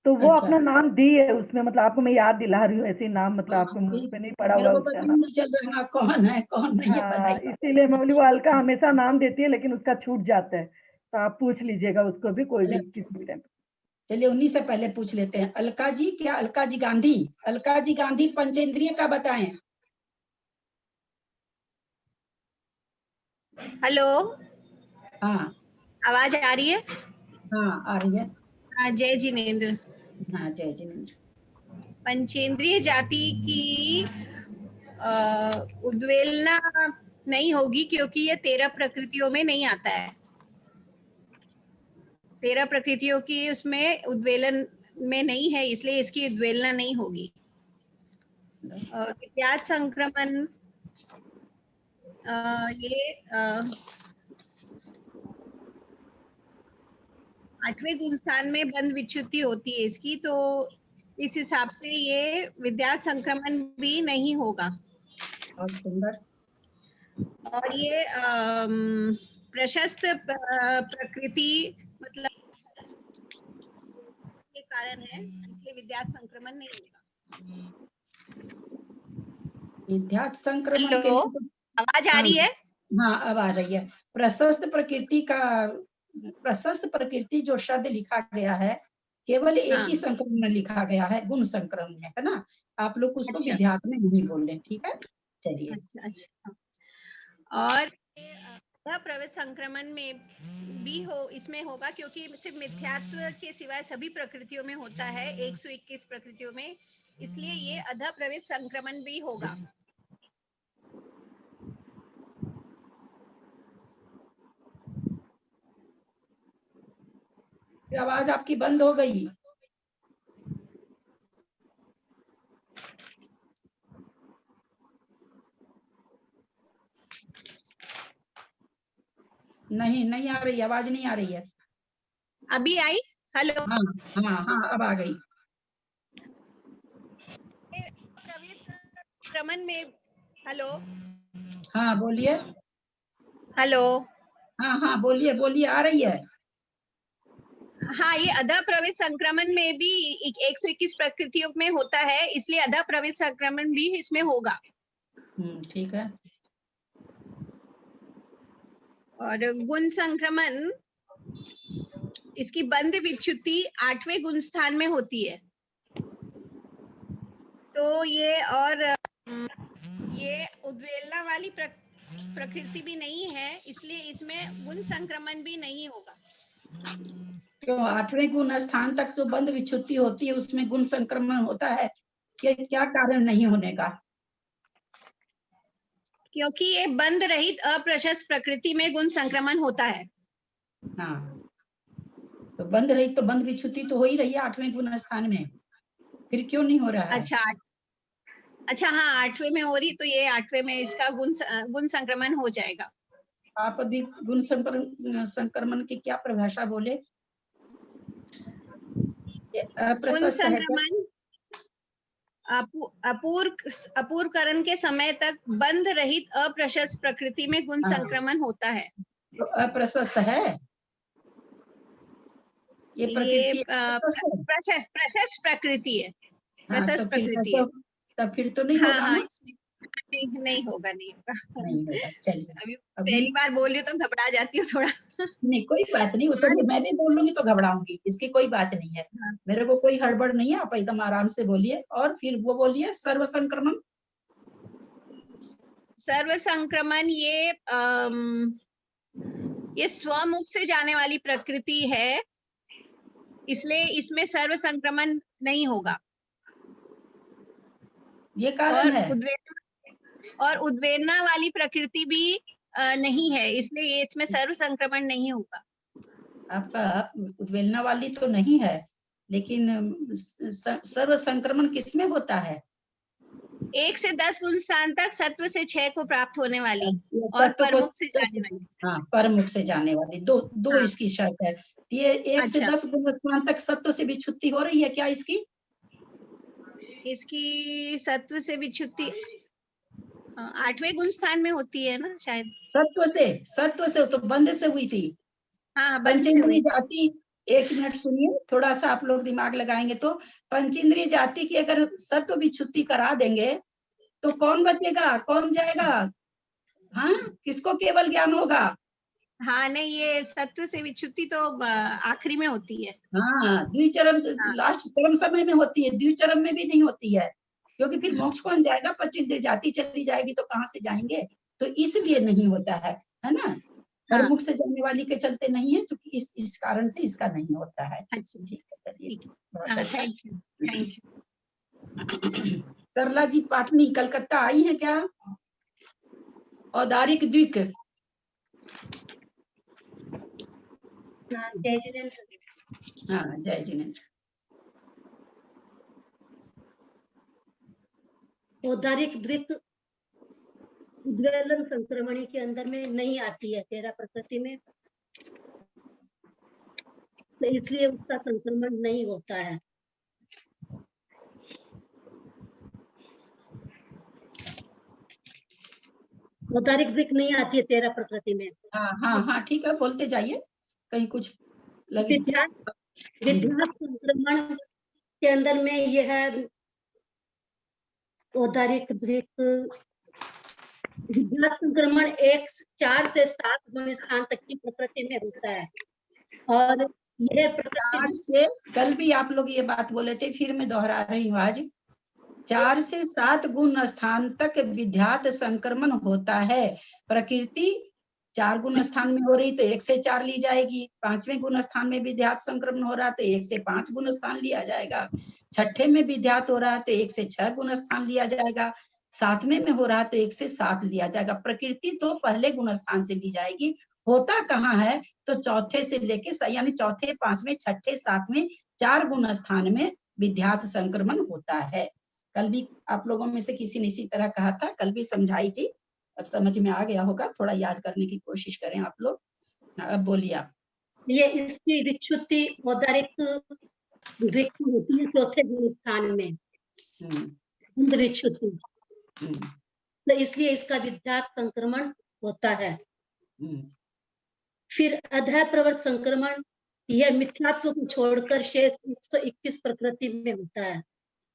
तो वो अपना नाम दी है उसमें, मतलब आपको मैं याद दिला रही हूँ, ऐसे नाम मतलब आपको मुंह पे नहीं पड़ा हुआ उसका नाम, नहीं चल रहा कौन है कौन नहीं है पता ही। इसीलिए मैं बोली वो अलका हमेशा नाम देती है लेकिन उसका छूट जाता है, तो आप पूछ लीजिएगा उसको भी कोई भी किसी भी टाइम। चलिए उन्हीं से पहले पूछ लेते हैं। अलका जी, क्या अलका जी गांधी पंचेंद्रिय का बताएं। हेलो, हाँ आवाज आ रही है? हाँ आ रही है। हाँ, जय जिनेन्द्र। हाँ जय जिनेन्द्र। पंचेंद्रिय जाति की उद्वेलना नहीं होगी क्योंकि ये 13 प्रकृतियों में नहीं आता है। 13 प्रकृतियों की उसमें उद्वेलन में नहीं है, इसलिए इसकी उद्वेलना नहीं होगी। और विद्यात संक्रमण ये 8वें गुण स्थान में बंद विच्युति होती है इसकी, तो इस हिसाब से ये विद्यात संक्रमण भी नहीं होगा। और सुंदर। और ये प्रशस्त प्रकृति मतलब के कारण है, इसलिए विद्यात संक्रमण नहीं होगा। विद्यात संक्रमण के हेलो, लिए तो आवाज आ रही है? हाँ अब आ रही है। प्रशस्त प्रकृति जो शब्द लिखा गया है केवल एक ही संक्रमण में लिखा गया है, गुण संक्रमण में, है ना। आप लोग उसको अच्छा। विद्यात में नहीं बोले, ठीक है। चलिए अच्छा। और प्रवेश संक्रमण में भी इसमें होगा क्योंकि सिर्फ मिथ्यात्व के सिवाय सभी प्रकृतियों में होता है, 121 प्रकृतियों में, इसलिए ये अधा प्रवेश संक्रमण भी होगा। आवाज आपकी बंद हो गई। नहीं आ रही, आवाज नहीं आ रही है। अभी आई? हेलो। हाँ अब आ गई। संक्रमण में हेलो। हाँ बोलिए। हेलो। हाँ बोलिए आ रही है। हाँ, ये अधा प्रवेश संक्रमण में भी 121 प्रकृतियों में होता है, इसलिए अधा प्रवेश संक्रमण भी इसमें होगा। ठीक है। और गुण संक्रमण इसकी बंद विच्युति 8वें गुण स्थान में होती है, तो ये उद्वेलना वाली प्रकृति भी नहीं है, इसलिए इसमें गुण संक्रमण भी नहीं होगा। क्यों 8वें गुण स्थान तक जो बंद विच्युति होती है उसमें गुण संक्रमण होता है, क्या कारण नहीं होने का? क्योंकि ये बंद रहित अप्रशस्त प्रकृति में गुण संक्रमण होता है। हाँ, तो बंद रहित तो बंद विच्युति तो हो ही रही है 8वें गुण स्थान में, फिर क्यों नहीं हो रहा है? अच्छा हाँ, 8वें में हो रही, तो ये 8वें में इसका गुण संक्रमण हो जाएगा। आप अभी गुण संक्रमण की क्या परिभाषा बोले? गुण संक्रमण अपूर्वकरण के समय तक बंद रहित अप्रशस्त प्रकृति में गुण संक्रमण होता है। तो अप्रशस्त है ये प्रकृति? प्रशस्त प्रकृति है। प्रशस्त प्रकृति है। तब फिर तो नहीं होगा ना? नहीं होगा। चलिए, अभी पहली बार बोल रही तो घबरा जाती हूँ थोड़ा। नहीं कोई बात नहीं, उसे मैं भी बोल लूंगी तो घबराऊंगी, इसकी कोई बात नहीं है। मेरे को कोई हड़बड़ नहीं है, आप एकदम आराम से बोलिए। और फिर वो बोलिए सर्व संक्रमण ये स्वमुख से जाने वाली प्रकृति है, इसलिए इसमें सर्व संक्रमण नहीं होगा। ये कारण है। और उद्वेलना वाली प्रकृति भी नहीं है, इसलिए इसमें सर्व संक्रमण नहीं होगा। आपका उद्वेलना वाली तो नहीं है, लेकिन सर्व संक्रमण किसमें होता है? 1 से 10 गुण स्थान तक सत्व से 6 को प्राप्त होने वाली और परमुख से जाने वाली। हाँ, परमुख से जाने वाली दो इसकी शर्त है। ये 1 से 10 गुण स्थान तक सत्व से विच्युति हो रही है क्या इसकी? इसकी सत्व से विच्युति 8वें गुण स्थान में होती है ना शायद। सत्व से तो बंध से हुई थी। हाँ, पंचेंद्रिय जाति, 1 मिनट सुनिए, थोड़ा सा आप लोग दिमाग लगाएंगे तो पंचेंद्रिय जाति की अगर सत्व विच्युति करा देंगे तो कौन बचेगा, कौन जाएगा? हाँ, किसको केवल ज्ञान होगा? हाँ नहीं, ये सत्व से विच्युति तो आखिरी में होती है। हाँ, द्विचरम से लास्ट चरम समय में होती है, द्विचरम में भी नहीं होती है, क्योंकि फिर मोक्ष कौन जाएगा, 25 जाति चली जाएगी तो कहाँ से जाएंगे, तो इसलिए नहीं होता है ना। पर मुख से जाने वाली के चलते नहीं है, क्योंकि इस कारण से इसका नहीं होता है। अच्छा, ठीक है, चलिए। Thank you, thank you. Sarla ji Patni Calcutta आई है क्या? औदारिक द्विक। जय जिनेन्द्र। हाँ, जय जिनेन्द्र। औदारिक द्विक उद्वेलन संक्रमणी के अंदर में नहीं आती है 13 प्रकृति में, तो इसलिए उसका संक्रमण नहीं होता है। औदारिक द्विक नहीं आती है 13 प्रकृति में। हाँ हाँ हाँ, ठीक है, बोलते जाइए, कहीं कुछ लगे। विध्यास संक्रमण के अंदर में यह है औदारिक द्विक। विध्यास संक्रमण 4 से 7 गुण स्थान तक की प्रकृति में होता है, और यह 4 से, कल भी आप लोग ये बात बोले थे, फिर मैं दोहरा रही हूँ आज, 4 से 7 गुण स्थान तक विध्यात संक्रमण होता है। प्रकृति 4 गुण स्थान में हो रही तो 1 से 4 ली जाएगी, 5वें गुण स्थान में विध्यात संक्रमण हो रहा तो 1 से 5 गुण स्थान लिया जाएगा, 6ठे में विध्यात हो रहा है तो 1 से 6 गुण स्थान लिया जाएगा, 7वें में हो रहा तो 1 से 7 लिया जाएगा। प्रकृति तो पहले गुण स्थान से ली जाएगी, होता कहाँ है तो चौथे से लेके, यानी चौथे, 5वें, 6ठे, 7वें 4 गुण स्थान में विध्यात संक्रमण होता है। कल भी आप लोगों में से किसी ने इसी तरह कहा था, कल भी समझाई थी, अब समझ में आ गया होगा, थोड़ा याद करने की कोशिश करें आप लोग। अब बोलिए आप। ये इसकी विच्युति औदारिक द्विक होती है चौथे गुण स्थान में, विच्युति, तो इसलिए इसका विध्यात संक्रमण होता है। फिर अधः प्रवृत्त संक्रमण, यह मिथ्यात्व को छोड़कर शेष 121 प्रकृति में होता है,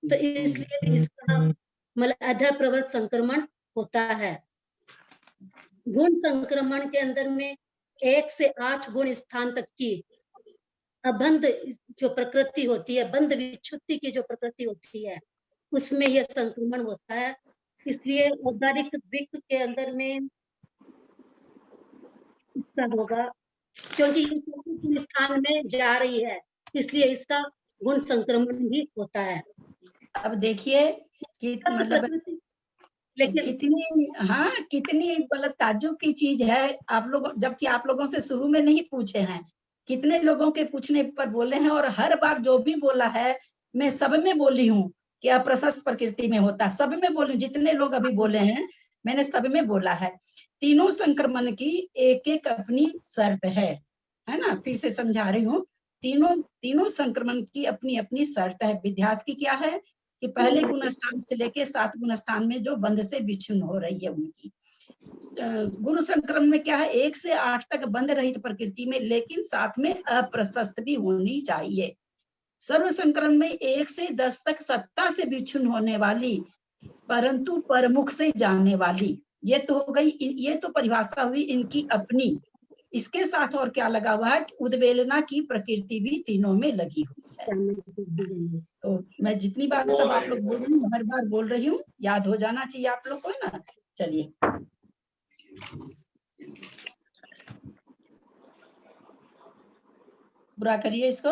तो इसलिए इसका मतलब अधः प्रवृत्त संक्रमण होता है। गुण संक्रमण के अंदर में 1 से 8 गुण स्थान तक की अबंध जो प्रकृति होती है, बंध विच्युति की जो प्रकृति होती है, उसमें यह संक्रमण होता है। इसलिए औदारिक द्विक के अंदर में इसका होगा, क्योंकि ये गुण स्थान में जा रही है, इसलिए इसका गुण संक्रमण भी होता है। अब देखिए कि मतलब लेकिन कितनी मतलब ताज्जुब की चीज है, आप लोग, जबकि आप लोगों से शुरू में नहीं पूछे हैं, कितने लोगों के पूछने पर बोले हैं, और हर बार जो भी बोला है मैं सब में बोली हूँ कि अप्रशस्त प्रकृति में होता है, सब में बोली, जितने लोग अभी बोले हैं मैंने सब में बोला है। तीनों संक्रमण की एक एक अपनी शर्त है ना, फिर से समझा रही हूँ, तीनों संक्रमण की अपनी अपनी शर्त है। विध्यात की क्या है कि पहले गुण स्थान से लेके 7 गुण स्थान में जो बंध से विच्छिन्न हो रही है उनकी। गुण संक्रमण में क्या है, 1 से 8 तक बंध रहित प्रकृति में, लेकिन साथ में अप्रशस्त भी होनी चाहिए। सर्व संक्रमण में 1 से 10 तक सत्ता से विच्छिन्न होने वाली परंतु परमुख से जाने वाली, ये तो हो गई, ये तो परिभाषा हुई इनकी अपनी। इसके साथ और क्या लगा हुआ है, उद्वेलना की प्रकृति भी तीनों में लगी हुई है। तो मैं जितनी बात सब आप लोग बोल रही हूँ, हर बार बोल रही हूँ, याद हो जाना चाहिए आप लोग को, है ना। चलिए पूरा करिए इसको।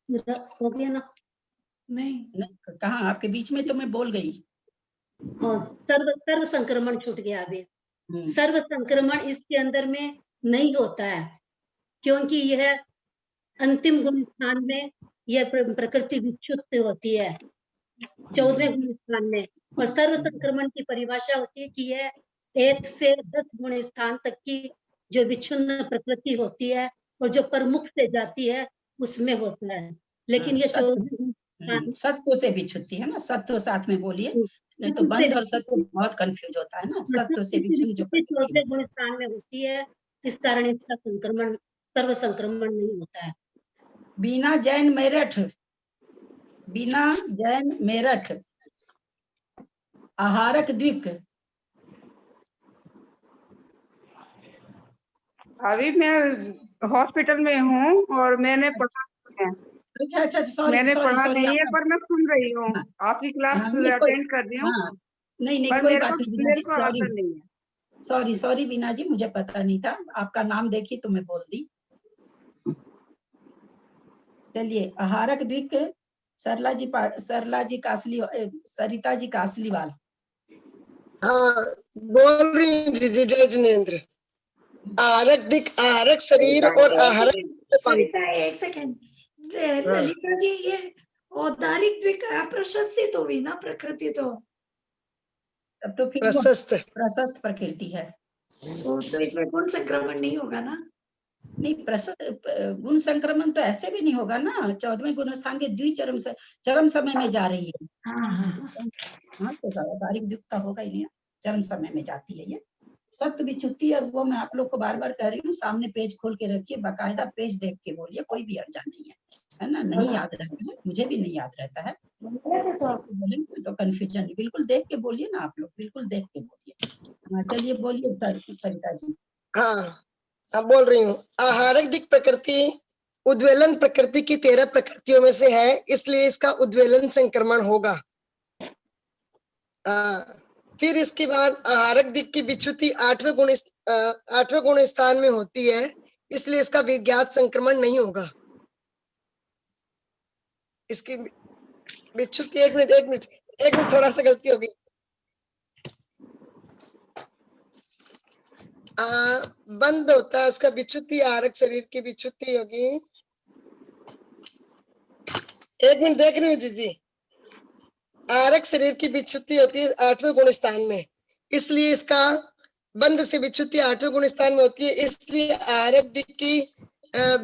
हो गया ना? नहीं, कहाँ आपके बीच में तो मैं बोल गई। सर्व संक्रमण छूट गया अभी। सर्व संक्रमण इसके अंदर में नहीं होता है, क्योंकि यह अंतिम गुण स्थान में यह प्रकृति विच्युत होती है 14वें गुण स्थान में, और सर्व संक्रमण की परिभाषा होती है कि यह 1 से 10 गुण स्थान तक की जो विच्छिन्न प्रकृति होती है और जो प्रमुख से जाती है उसमें होता है। लेकिन ये 14 सत्व से विच्छुति है ना, सत्व साथ में बोलिए, नहीं तो बंध और सत्व बहुत कंफ्यूज होता है ना। सत्व से विच्छिन्न जो 14वें गुण स्थान में होती है, इस कारण इसका संक्रमण, सर्व संक्रमण नहीं होता है। बिना जैन मेरठ, बिना जैन मेरठ आहारक द्विक, अभी मैं हॉस्पिटल में हूँ और मैंने पढ़ा है। अच्छा अच्छा, सॉरी मैंने सॉरी पढ़ा सॉरी, नहीं है, आपका पर मैं सुन रही हूँ, हाँ, आपकी क्लास हाँ, नहीं कोई, अटेंड कर रही हूँ, हाँ नहीं नहीं पर कोई मेरे बात को नहीं बीना जी, सॉरी आता नहीं है। सॉरी सॉरी बीना जी, मुझे पता नहीं था, आपका नाम देखी तो मैं बोल दी। चलिए, आहारक द्विक सरला जी कासली, सरिता जी कासलीवाल। हाँ बोल रही हूँ जी जय जिनेन्द्र। आहारक दिक, आहारक शरीर और आहारक। सरिता एक सेकंड, ललिता जी ये औदारिक द्विक अप्रशस्ति तो हुई ना प्रकृति, तो तब तो फिर वो प्रशस्त प्रकृति है, तो इसमें गुण संक्रमण नहीं होगा ना? नहीं, प्रशस्त गुण संक्रमण तो ऐसे भी नहीं होगा ना, 14वें गुण स्थान के द्विचरम से चरम समय में जा रही है। हाँ तो औदारिक द्विक का होगा ही नहीं, चरम समय में जाती है ये सत्व विच्युति। और वो मैं आप लोग को बार बार कह रही हूँ, सामने पेज खोल के रखिए, बाकायदा पेज देख के बोलिए, कोई भी अड़चन नहीं है ना, नहीं याद रहता है, मुझे भी नहीं याद रहता है, बोलेंगे तो कंफ्यूजन, बिल्कुल देख के बोलिए ना आप लोग, बिल्कुल देख के बोलिए। हाँ चलिए बोलिए सरिता जी। हाँ बोल रही हूँ, आहारक दिक प्रकृति उद्वेलन प्रकृति की 13 प्रकृतियों में से है, इसलिए इसका उद्वेलन संक्रमण होगा। फिर इसके बाद आहारक दिक की विच्युति 8वें गुण स्थान में होती है, इसलिए इसका विज्ञात संक्रमण नहीं होगा। इसकी विच्युति, एक मिनट थोड़ा सा गलती होगी। बंद होता है उसका विच्युति, आहारक शरीर की विच्युति होगी। एक मिनट देख रही हूँ जी। आहारक शरीर की विच्युति होती है 8वें गुण स्थान में, इसलिए इसका बंद से विच्युति 8वें गुण स्थान में होती है, इसलिए आहारक दिक की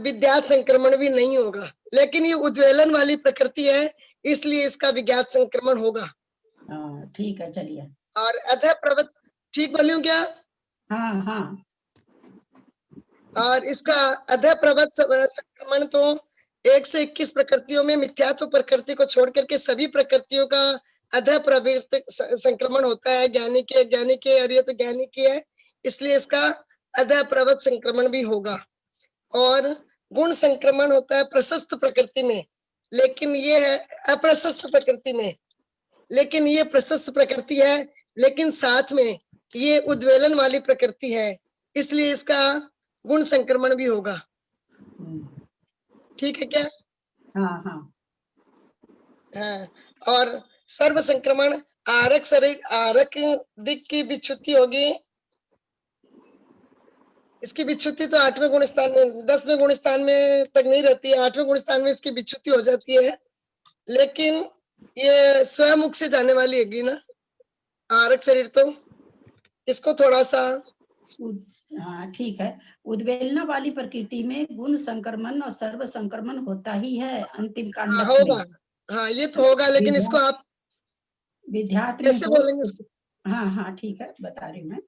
विज्ञात संक्रमण भी नहीं होगा। लेकिन ये उज्ज्वलन वाली प्रकृति है, इसलिए इसका विज्ञात संक्रमण होगा। ठीक है चलिए। और अधः प्रवृत्त, ठीक बोली हूँ क्या? हाँ। और इसका अधः प्रवृत्त संक्रमण तो 121 प्रकृतियों में मिथ्यात्व प्रकृति को छोड़ करके सभी प्रकृतियों का अधः प्रवृत्त संक्रमण होता है। ज्ञानी के और ये तो ज्ञानी की है, इसलिए इसका अधः प्रवृत्त संक्रमण भी होगा। और गुण संक्रमण होता है प्रशस्त प्रकृति में, लेकिन ये है अप्रशस्त प्रकृति में, लेकिन ये प्रशस्त प्रकृति है, लेकिन साथ में ये उद्वेलन वाली प्रकृति है, इसलिए इसका गुण संक्रमण भी होगा। ठीक है क्या? हाँ। और सर्व संक्रमण आहारक शरीर, आहारक दिक की विच्युति होगी। इसकी विच्युति तो 8वें गुण स्थान में, 10वें गुण स्थान में तक नहीं रहती है, 8वें गुण स्थान में इसकी विच्युति हो जाती है, लेकिन ये स्वयं से जाने वाली होगी ना आहारक शरीर, तो इसको थोड़ा सा। हाँ ठीक है, उद्वेलना वाली प्रकृति में गुण संक्रमण और सर्व संक्रमण होता ही है अंतिम कांड होगा। हाँ ये तो होगा, लेकिन इसको आप विद्यार्थ कैसे बोलेंगे इसको? हाँ ठीक है, बता रही मैं।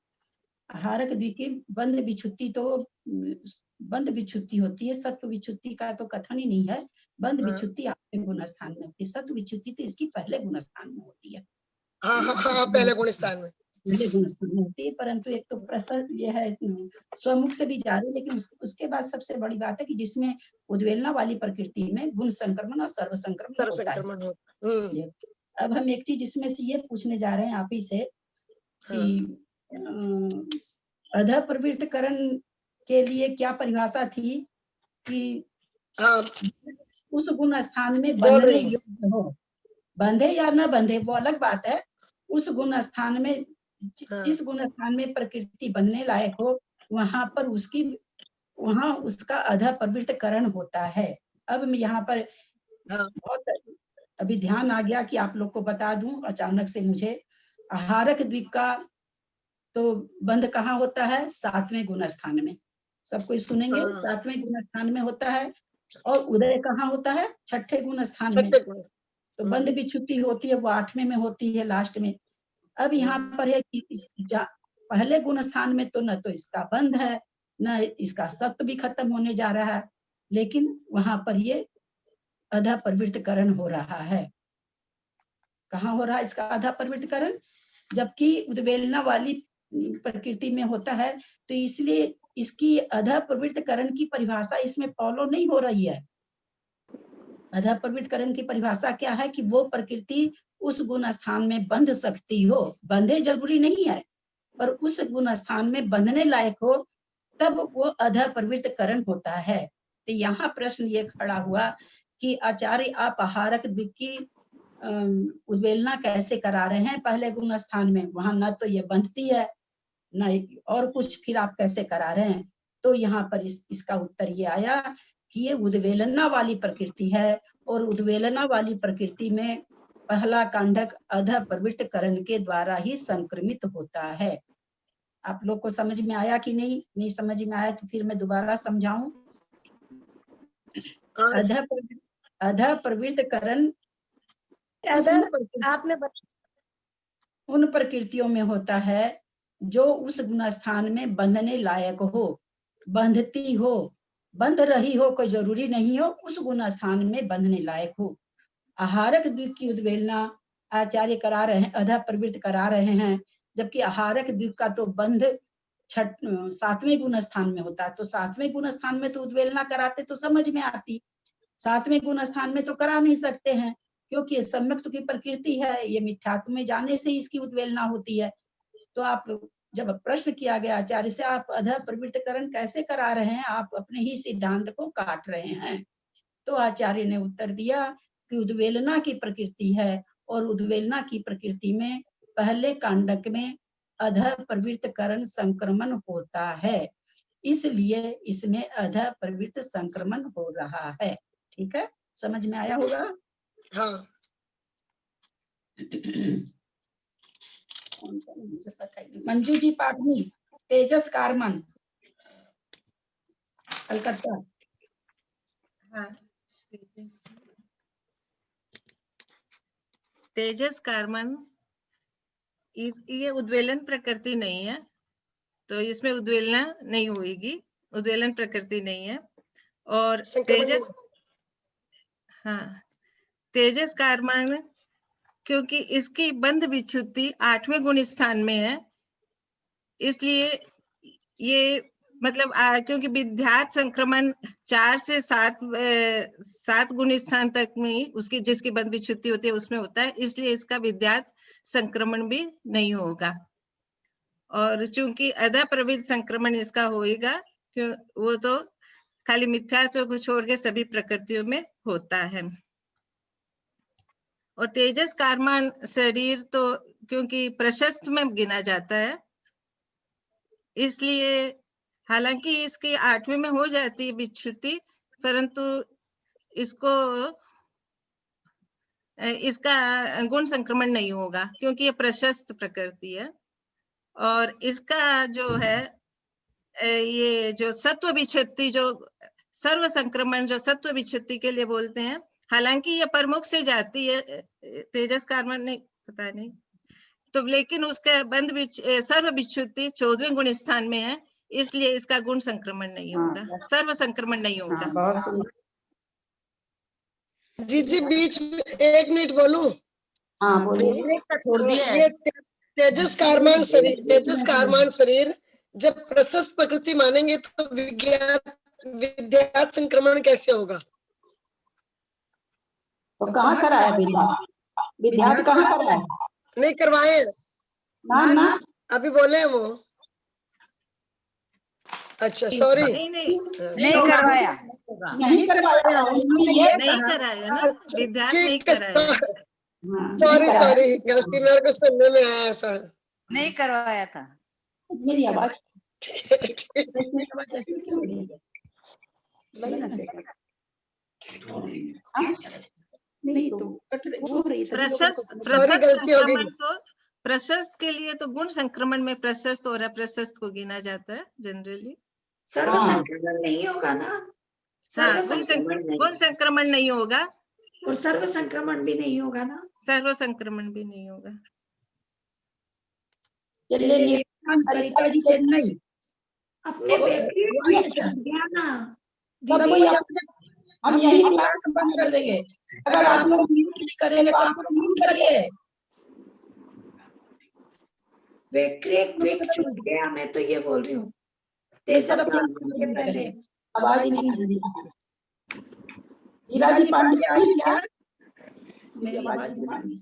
आहारक द्विकीय बंद विच्युति तो बंद विच्युति होती है, सत्व विच्युति का तो कथन ही नहीं है। बंद विच्युति 8वें गुण स्थान में होती है, सत्व विच्युति तो इसकी पहले गुण स्थान में होती है। हाँ पहले गुण स्थान में होती है, परंतु एक तो प्रसन्न ये है स्वमुख से भी जा रही है, लेकिन उसके बाद सबसे बड़ी बात है कि जिसमें उद्वेलना वाली प्रकृति में गुण संक्रमण और सर्व संक्रमण होता है। अब हम एक चीज इसमें से ये पूछने जा रहे हैं आप ही से कि अधः प्रवृत्तकरण के लिए क्या परिभाषा थी कि उस गुण स्थान में बंधने योग्य हो, बंधे या न बंधे वो अलग बात है। उस गुण स्थान में जिस गुण स्थान में प्रकृति बनने लायक हो, वहां उसका अधः प्रवृत्तकरण होता है। अब मैं यहाँ पर बहुत अभी ध्यान आ गया कि आप लोग को बता दूं अचानक से मुझे। आहारक द्विक का तो बंध कहाँ होता है? 7वें गुण स्थान में। सब कोई सुनेंगे, 7वें गुण स्थान में होता है। और उदय कहाँ होता है? 6ठे गुण स्थान में। तो बंध भी छुट्टी होती है, वो 8वें में होती है, लास्ट में। अब यहाँ पर है कि पहले गुण स्थान में तो न तो इसका बंध है, न इसका सत्व भी खत्म होने जा रहा है, लेकिन वहां पर ये अधः प्रवृत्तकरण हो रहा है। कहाँ हो रहा है इसका अधः प्रवृत्तकरण? जबकि उद्वेलना वाली प्रकृति में होता है, तो इसलिए इसकी अधः प्रवृत्तकरण की परिभाषा इसमें फॉलो नहीं हो रही है। अधः प्रवृत्तकरण की परिभाषा क्या है कि वो प्रकृति उस गुण स्थान में बंध सकती हो, बंधे जरूरी नहीं है, पर उस गुण स्थान में बंधने लायक हो, तब वो अधः प्रवृत्तकरण होता है। तो यहाँ प्रश्न ये खड़ा हुआ कि आचार्य आप आहारक द्विक की उद्वेलना कैसे करा रहे हैं पहले गुण स्थान में, वहां न तो ये बंधती है न और कुछ, फिर आप कैसे करा रहे हैं? तो यहाँ पर इसका उत्तर ये आया कि ये उद्वेलना वाली प्रकृति है, और उद्वेलना वाली प्रकृति में पहला कांडक अधः प्रवृत्तकरण के द्वारा ही संक्रमित होता है। आप लोग को समझ में आया कि नहीं? नहीं समझ में आया तो फिर मैं दोबारा समझाऊं। अधः प्रवृत्तकरण आपने उन प्रकृतियों में होता है जो उस गुण स्थान में बंधने लायक हो, बंधती हो, बंध रही हो, कोई जरूरी नहीं हो, उस गुण स्थान में बंधने लायक हो। आहारक द्वीप की उद्वेलना आचार्य करा रहे हैं, अधः प्रवृत्त करा रहे हैं, जबकि आहारक द्वीप का तो बंध 7वें गुण स्थान में होता है। तो 7वें गुण स्थान में तो उद्वेलना कराते तो समझ में आती, 7वें गुण स्थान में तो करा नहीं सकते हैं, क्योंकि ये सम्यक्त की प्रकृति है, ये मिथ्यात्व में जाने से ही इसकी उद्वेलना होती है। तो आप जब प्रश्न किया गया आचार्य से, आप अधः प्रवृत्तकरण कैसे करा रहे हैं, आप अपने ही सिद्धांत को काट रहे हैं। तो आचार्य ने उत्तर दिया कि उद्वेलना की प्रकृति है, और उद्वेलना की प्रकृति में पहले कांडक में अधः प्रवृत्तकरण संक्रमण होता है, इसलिए इसमें अधः प्रवृत्त संक्रमण हो रहा है। ठीक है, समझ में आया होगा? हाँ। मुझे पता ही नहीं। मंजू जी पाटनी, तेजस कारमन, कलकत्ता। हाँ, तेजस कारमन, ये उद्वेलन प्रकृति नहीं है, तो इसमें उद्वेलना नहीं होगी, उद्वेलन प्रकृति नहीं है। और तेजस, हाँ, तेजस कारमन क्योंकि इसकी बंध विच्युति 8वें गुण स्थान में है, इसलिए ये मतलब क्योंकि विद्यात संक्रमण 4 से 7 गुण स्थान तक में उसकी जिसकी बंध विच्युति होती है उसमें होता है, इसलिए इसका विद्यात संक्रमण भी नहीं होगा। और चूंकि अधः प्रवृत्त संक्रमण इसका होएगा, वो तो खाली मिथ्यात्व को छोड़ के सभी प्रकृतियों में होता है। और तेजस कारमान शरीर तो क्योंकि प्रशस्त में गिना जाता है, इसलिए हालांकि इसके 8वें में हो जाती है विच्युति, परंतु इसका गुण संक्रमण नहीं होगा क्योंकि ये प्रशस्त प्रकृति है। और इसका जो है ये जो सत्व विच्छेदी, जो सर्व संक्रमण जो सत्व विच्छेदी के लिए बोलते हैं, हालांकि ये प्रमुख से जाती है, तेजस कारमन नहीं पता नहीं तो, लेकिन उसका बंध सर्व विच्छुद्धि 14वें गुण स्थान में है, इसलिए इसका गुण संक्रमण नहीं होगा, सर्व संक्रमण नहीं होगा। जी बीच में 1 मिनट बोलूं? हाँ बोलिए। ये तेजस कारमान शरीर जब प्रशस्त प्रकृति मानेंगे तो विद्यात संक्रमण कैसे होगा? तो कहाँ कराया विद्यात कहाँ कराया? नहीं करवाए ना अभी बोले वो। अच्छा सॉरी, नहीं करवाया, नहीं करवाया, नहीं कराया ना, विद्यात नहीं कराया। सॉरी गलती मेरे को सुनने में आया ऐसा, नहीं करवाया था। मेरी आवाज नहीं तो प्रशस्त के लिए तो गुण संक्रमण में प्रशस्त और अप्रशस्त को गिना जाता है जनरली। सर्व संक्रमण नहीं होगा ना? गुण संक्रमण नहीं होगा और सर्व संक्रमण भी नहीं होगा ना? सर्व संक्रमण भी नहीं होगा। चलिए चेन्नई अपने हम यही क्लास बंद कर देंगे, अगर आप लोग म्यूट नहीं करेंगे तो आप लोग म्यूट करिए। विक छूट गया, मैं तो ये बोल रही हूँ तेजस पहले आवाज नहीं आ रही थी। हीरा जी पांडे आई क्या? मेरी आवाज नहीं आ रही।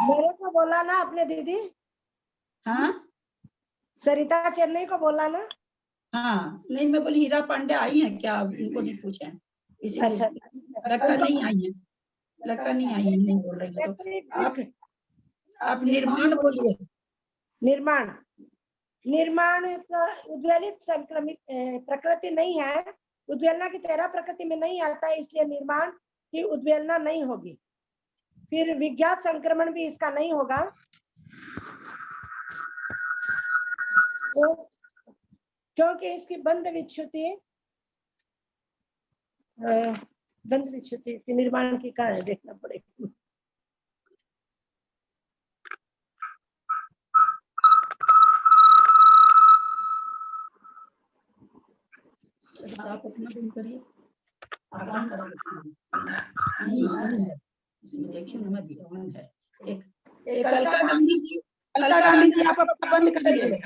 मेरे को बोला ना आपने दीदी? हाँ सरिता चेन्नई को बोला ना? हाँ, नहीं मैं बोली हीरा पांडे आई हैं क्या, उनको नहीं पूछा है इसीलिए। अच्छा, लगता नहीं आई है, लगता नहीं आई है, नहीं बोल रही है। तो आप निर्माण बोलिए। निर्माण, निर्माण उद्वेलित संक्रमित प्रकृति नहीं है, उद्वेलना की 13 प्रकृति में नहीं आता है, इसलिए निर्माण की उद्वेलना नहीं होगी। फिर विज्ञात संक्रमण भी इसका नहीं होगा, तो क्योंकि इसकी बंध विच्छुति निर्माण की कहाँ है देखना पड़ेगा। आप अपना बंद करिए, आराम करो। इसमें देखिए नंबर भी ऑन है। एक अलका गांधी जी, अलका गांधी जी आप अपना बंद करिए।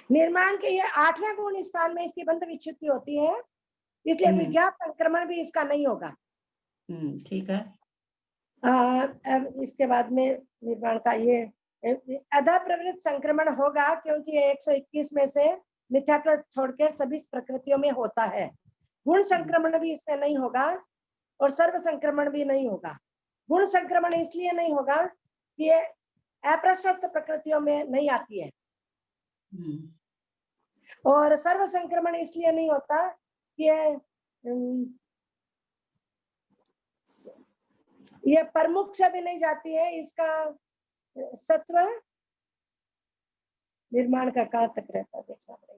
निर्माण के ये 8वें गुण स्थान में इसकी बंध विच्छुति होती है, इसलिए विज्ञात संक्रमण भी इसका नहीं होगा। ठीक है। अब इसके बाद में निर्माण का ये अधा प्रवृत्त संक्रमण होगा, क्योंकि 121 में से मिथ्यात्व छोड़कर सभी प्रकृतियों में होता है। गुण संक्रमण भी इसमें नहीं होगा और सर्व संक्रमण भी नहीं होगा। गुण संक्रमण इसलिए नहीं होगा कि ये अप्रशस्त प्रकृतियों में नहीं आती है, और सर्व संक्रमण इसलिए नहीं होता कि ये प्रमुख से भी नहीं जाती है। इसका सत्व निर्माण का कहाँ तक रहता है देखना पड़ेगा।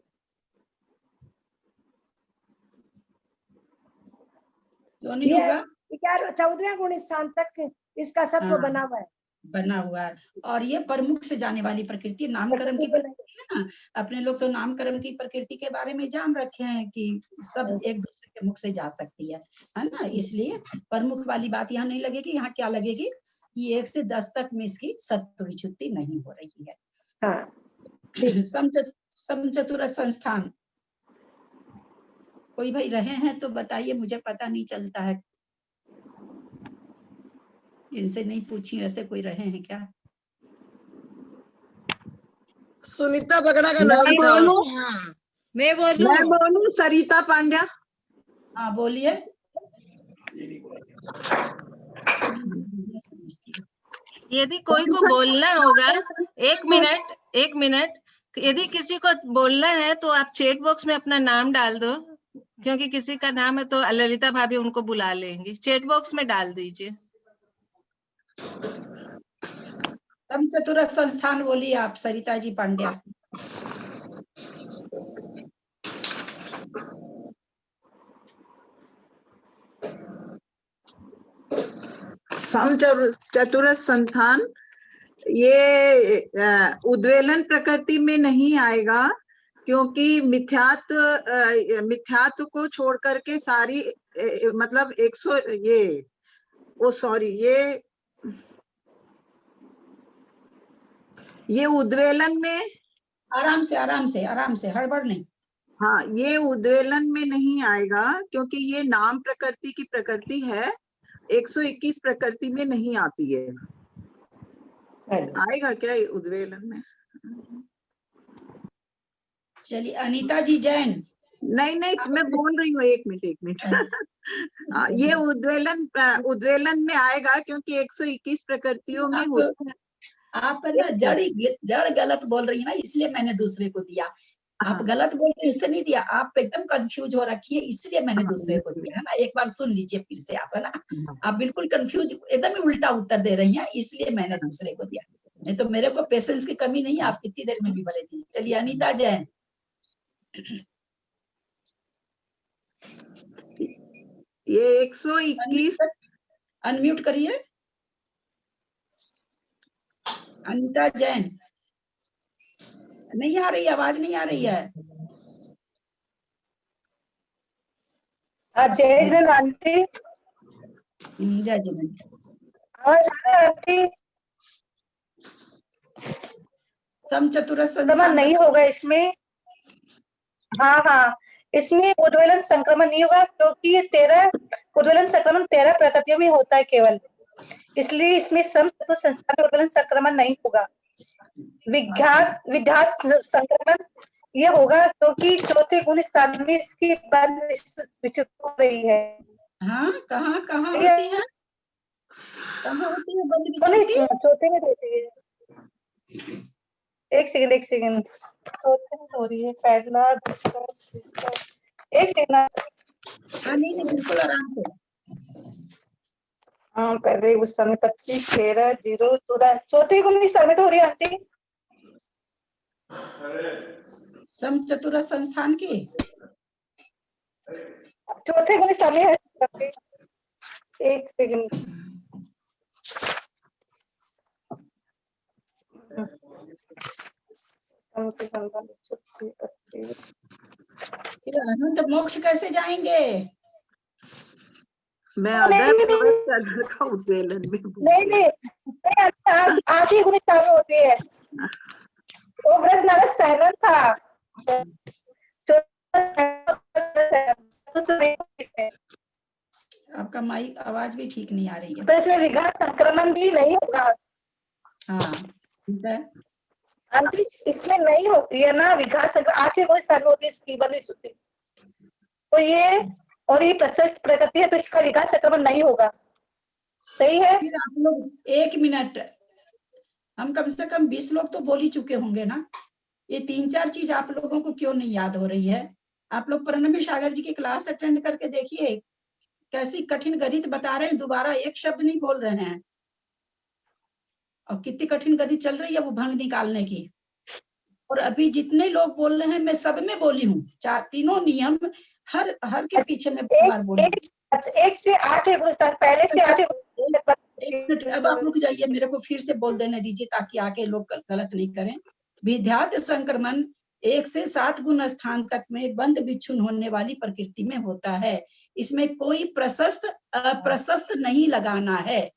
ये 14वें गुण स्थान तक इसका सत्व बना हुआ है, बना हुआ है। और ये प्रमुख से जाने वाली प्रकृति, नामकरण की प्रकृति है ना। अपने लोग तो नामकरण की प्रकृति के बारे में जान रखे हैं कि सब एक दूसरे के मुख से जा सकती है ना। इसलिए प्रमुख वाली बात यहाँ नहीं लगेगी। यहाँ क्या लगेगी कि 1 से 10 तक में इसकी सत्व विच्छुति नहीं हो रही है। समचतुर संस्थान कोई भाई रहे हैं तो बताइए, मुझे पता नहीं चलता है। इनसे नहीं पूछी, ऐसे कोई रहे हैं क्या? सुनीता बगड़ा का नाम था। मैं बोलूं सरिता पांड्या। हाँ बोलिए। यदि कोई को बोलना होगा, एक मिनट, यदि किसी को बोलना है तो आप चैट बॉक्स में अपना नाम डाल दो, क्योंकि किसी का नाम है तो ललिता भाभी उनको बुला लेंगी। चैट बॉक्स में डाल दीजिए। समचतुर संस्थान बोलिए आप, सरिता जी पांड्या। समचतुर संस्थान ये उद्वेलन प्रकृति में नहीं आएगा, क्योंकि मिथ्यात्व को छोड़ करके सारी मतलब 100 ये उद्वेलन में आराम से हड़बड़ नहीं। हाँ, ये उद्वेलन में नहीं आएगा, क्योंकि ये नाम प्रकृति की प्रकृति है, 121 प्रकृति में नहीं आती है। आएगा क्या ये उद्वेलन में? चलिए अनीता जी जैन। नहीं मैं बोल रही हूँ, एक मिनट। ये उद्वेलन में आएगा, क्योंकि 121 प्रकृतियों में होता है। आप ना जड़ गलत बोल रही है ना, इसलिए मैंने दूसरे को दिया। आप गलत बोल रही, उससे नहीं दिया। आप एकदम कंफ्यूज हो रखी है, इसलिए मैंने दूसरे को दिया है ना। एक बार सुन लीजिए फिर से आप, है ना। आप बिल्कुल कंफ्यूज, एकदम ही उल्टा उत्तर दे रही हैं, इसलिए मैंने दूसरे को दिया। नहीं तो मेरे को पेशेंस की कमी नहीं है, आप कितनी देर में भी भले दीजिए। चलिए अनीता जैन। ये 121 अनम्यूट करिए। अनीता जैन नहीं आ रही, आवाज नहीं आ रही है। जय जिनेंद्र आंटी। जय जिनेंद्र। समचतुर संक्रमण संस्थान नहीं होगा इसमें। हाँ, इसमें उद्वेलन संक्रमण नहीं होगा क्योंकि ये 13 उद्वेलन संक्रमण 13 प्रकृतियों में होता है केवल, इसलिए इसमें समचतुर संस्थान में उद्वेलन संक्रमण नहीं होगा। विघात संक्रमण ये होगा क्योंकि चौथे गुण स्थान में इसकी बंध विच्युत हो रही है। हाँ, कहाँ होती है? कहाँ होती है बंध विच्युति? चौथे में होती है। एक सेकंड चौथे में हो रही है, पहला दूसरा तीसरा। एक सेकंड। हाँ, नहीं बिल्कुल आराम से। हाँ, पहले उस समय 25 13 0 14 चौथे गुण स्थान में तो हो रही है आंटी। समचतुर संस्थान की चौथे गुण स्थान में है। एक सेकंड। फिर अनंत मोक्ष कैसे जाएंगे? मैं उद्वेलन में नहीं 8 ही गुण स्थान में होती है। वो ब्रजनारद सहलन था। आपका माइक आवाज भी ठीक नहीं आ रही है। तो इसमें विघात संक्रमण भी नहीं होगा। हाँ, ठीक है। आंटी इसमें नहीं होती है ना विघात संक्रमण। 8 गुण स्थान में होती है इसकी बंध विच्युति। तो ये और ये प्रशस्त प्रकृति है तो इसका विघात संक्रमण नहीं होगा। सही है। फिर आप लोग 1 मिनट, हम कम से कम 20 लोग तो बोल ही चुके होंगे ना। ये 3-4 चीज आप लोगों को क्यों नहीं याद हो रही है? आप लोग प्रणवी सागर जी की क्लास अटेंड करके देखिए, कैसी कठिन गणित बता रहे हैं, दोबारा एक शब्द नहीं बोल रहे हैं। और कितनी कठिन गणित चल रही है वो भंग निकालने की। और अभी जितने लोग बोल रहे हैं मैं सब में बोली हूँ। तीनों नियम हर के पीछे में बार बोली। 1 से 8 पहले से 8। एक मिनट, अब आप रुक जाइए, मेरे को फिर से बोल देने दीजिए ताकि आके लोग गलत नहीं करें। विघात संक्रमण 1 से 7 गुण स्थान तक में बंद विच्छुन होने वाली प्रकृति में होता है। इसमें कोई प्रशस्त अप्रशस्त नहीं लगाना है।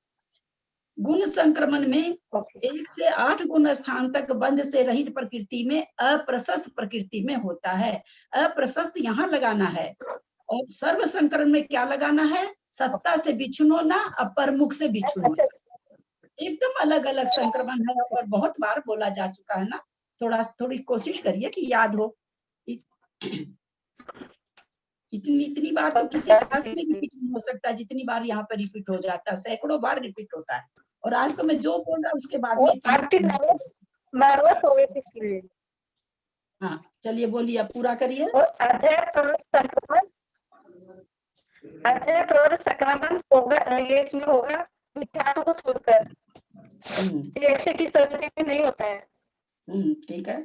गुण संक्रमण में 1 से 8 गुण स्थान तक बंध से रहित प्रकृति में अप्रशस्त प्रकृति में होता है। अप्रशस्त यहाँ लगाना है। और सर्व संक्रमण में क्या लगाना है? सत्ता से बिछुन होना, अपर मुख से बिछुन होना। एकदम अलग अलग संक्रमण है और बहुत बार बोला जा चुका है ना। थोड़ी कोशिश करिए कि याद हो। इतनी बार तो किसी क्लास में रिपीट नहीं हो सकता जितनी बार यहाँ पर रिपीट हो जाता है। सैकड़ों बार रिपीट होता है। और आज तो मैं जो बोल रहा हूँ उसके बाद में नर्वस हो गई थी इसलिए। हाँ, चलिए बोलिए, अब पूरा करिए। प्रवृत्त संक्रमण होगा, ये इसमें होगा मिथ्यात्व को छोड़कर। ये ऐसे किस प्रकृति में नहीं होता है। ठीक है।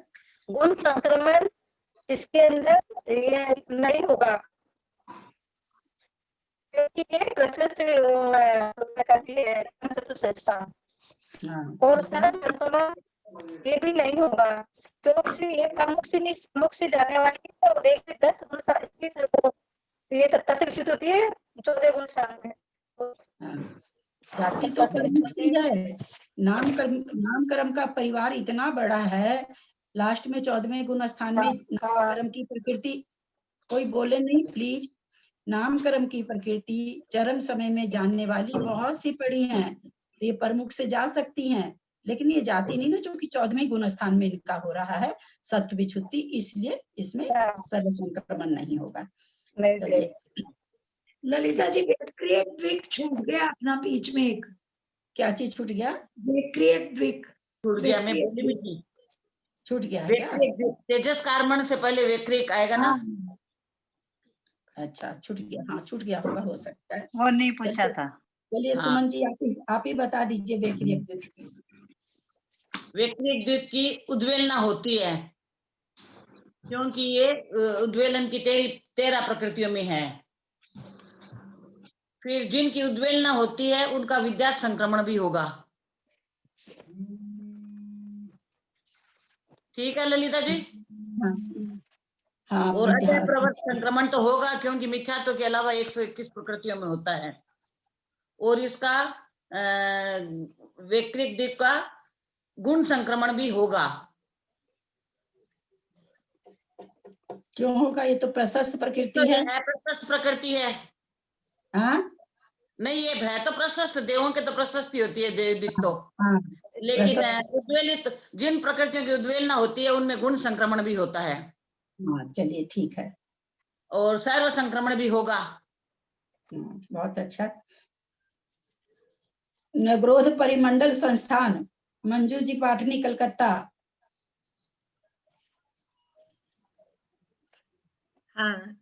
गुण संक्रमण इसके अंदर ये नहीं होगा क्योंकि ये प्रशस्त प्रकृति है संस्थान। और सरल संक्रमण ये भी नहीं होगा क्योंकि ये मुख से जाने वाली है और 1 से 10 गुण ये सत्ता से विच्युत होती है। 14 गुण स्थान में जाति तो प्रमुख सी है। नाम कर्म का परिवार इतना बड़ा है। लास्ट में 14वें गुण स्थान में कर्म की प्रकृति, कोई बोले नहीं प्लीज। नाम कर्म की प्रकृति चरम समय में जानने वाली बहुत सी पड़ी हैं। ये प्रमुख से जा सकती हैं, लेकिन ये जाति नहीं ना जो कि 14वें गुण स्थान में इनका हो रहा है सत्व विच्युति, इसलिए इसमें सर्व संक्रमण नहीं होगा। ललिता जी, द्विक छूट गया अपना बीच में एक। क्या चीज छूट गया? द्विक छूट गया। मैं बोली भी थी, छूट गया है क्या? तेजस कार्मण से पहले वेक्रिक आएगा ना। अच्छा, छूट गया। हाँ, छूट गया होगा, हो सकता है। वो नहीं पूछा था। चलिए सुमन जी, आप ही बता दीजिए। वेक्रिक द्वीप की उद्वेलना होती है क्योंकि ये उद्वेलन की 13 प्रकृतियों में है। फिर जिनकी उद्वेलना होती है उनका विद्यात संक्रमण भी होगा। ठीक है ललिता जी। हाँ, और अजय प्रवृत्त संक्रमण तो होगा क्योंकि मिथ्यात्व के अलावा 121 प्रकृतियों में होता है। और इसका वैक्रिक द्वीप का गुण संक्रमण भी होगा। क्यों होगा? ये तो प्रशस्त प्रकृति तो है। अप्रशस्त प्रकृति है। हाँ नहीं, ये है तो प्रशस्त, देवों के तो प्रशस्त ही होती है देवदीप तो। हाँ, लेकिन प्रशस्त। उद्वेलित जिन प्रकृतियों की उद्वेलना होती है उनमें गुण संक्रमण भी होता है। हाँ चलिए ठीक है। और सर्व संक्रमण भी होगा। बहुत अच्छा। नवग्रोध परिमंडल संस्थान, मंजू जी पाटनी, कलकत्ता। हाँ,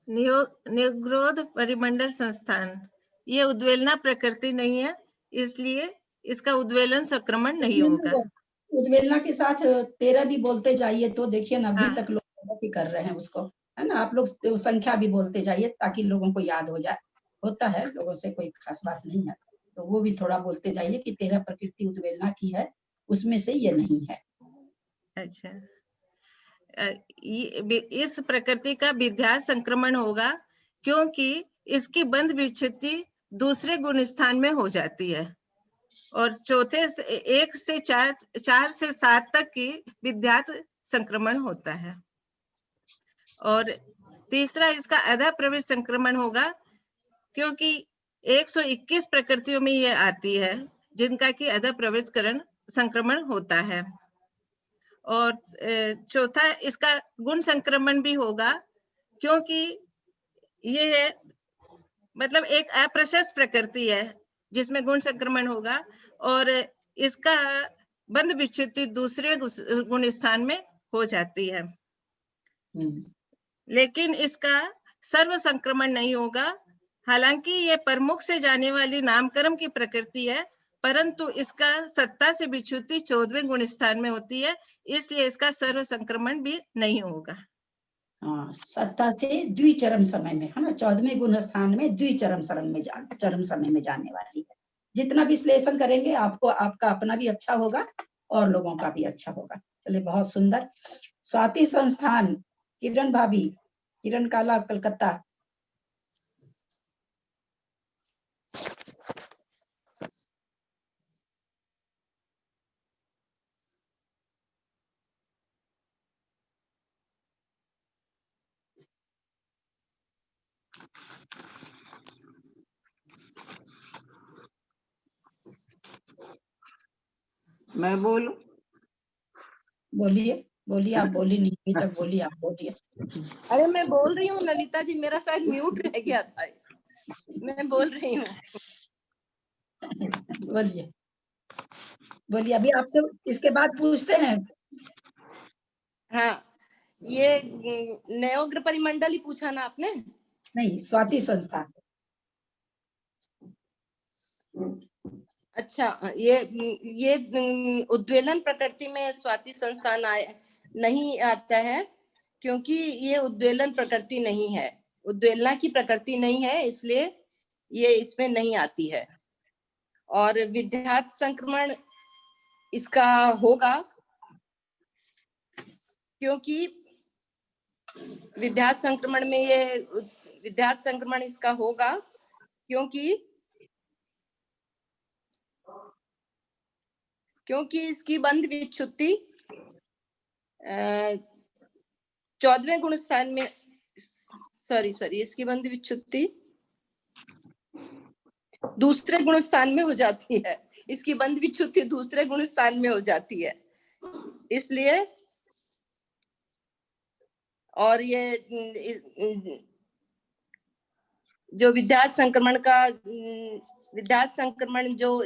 निग्रोध परिमंडल संस्थान, ये उद्वेलना प्रकृति नहीं है, इसलिए इसका उद्वेलन संक्रमण नहीं होगा। उद्वेलना के साथ 13 भी बोलते जाइए तो देखिए ना, अभी हाँ। तक लोग गलती कर रहे हैं उसको, है ना। आप लोग संख्या भी बोलते जाइए ताकि लोगों को याद हो जाए। होता है, लोगों से कोई खास बात नहीं है, तो वो भी थोड़ा बोलते जाइए कि 13 प्रकृति उद्वेलना की है, उसमें से ये नहीं है। अच्छा, इस प्रकृति का विध्यास संक्रमण होगा क्योंकि इसकी बंध विच्छित्ति दूसरे गुण स्थान में हो जाती है, और चौथे 1 से 4 से 7 तक की विध्यात संक्रमण होता है। और तीसरा इसका अधा प्रवेश संक्रमण होगा क्योंकि 121 प्रकृतियों में ये आती है जिनका कि अधा प्रवृत्तकरण संक्रमण होता है। और चौथा इसका गुण संक्रमण भी होगा क्योंकि ये है, मतलब एक अप्रशस्त प्रकृति है जिसमें गुण संक्रमण होगा, और इसका बंध विच्छित्ति दूसरे गुण स्थान में हो जाती है। लेकिन इसका सर्व संक्रमण नहीं होगा। हालांकि ये प्रमुख से जाने वाली नामकर्म की प्रकृति है, परंतु इसका सत्ता से विच्छुत्ति 14वें गुण स्थान में होती है, इसलिए इसका सर्व संक्रमण भी नहीं होगा। हाँ, सत्ता से द्विचरम समय में, है ना, 14वें गुण स्थान में द्विचरम चरम समय में जाने वाली है। जितना विश्लेषण करेंगे आपको, आपका अपना भी अच्छा होगा और लोगों का भी अच्छा होगा। चलिए, बहुत सुंदर। स्वाति संस्थान, किरण भाभी, किरण काला, कलकत्ता। मैं बोलूं? बोलिए बोलिए, आप बोली नहीं अभी तक, बोलिए, आप बोलिए। अरे मैं बोल रही हूँ ललिता जी, मेरा शायद म्यूट रह गया था, मैं बोल रही हूँ। बोलिए बोलिए, अभी आपसे इसके बाद पूछते हैं। हाँ, ये नयोग्र परिमंडल ही पूछा ना आपने? नहीं, स्वाति संस्था। अच्छा, ये उद्वेलन प्रकृति में स्वाति संस्थान नहीं आता है क्योंकि ये उद्वेलन प्रकृति नहीं है, उद्वेलना की प्रकृति नहीं है, इसलिए ये इसमें नहीं आती है। और विध्यात संक्रमण इसका होगा क्योंकि विध्यात संक्रमण में ये विध्यात संक्रमण इसका होगा क्योंकि इसकी बंध विच्छुत्ति 14वें गुण स्थान में, सॉरी इसकी बंध विच्छुत्ति दूसरे गुण स्थान में हो जाती है, इसकी बंध विच्छुत्ति दूसरे गुण स्थान में हो जाती है, इसलिए। और ये जो विध्यात संक्रमण जो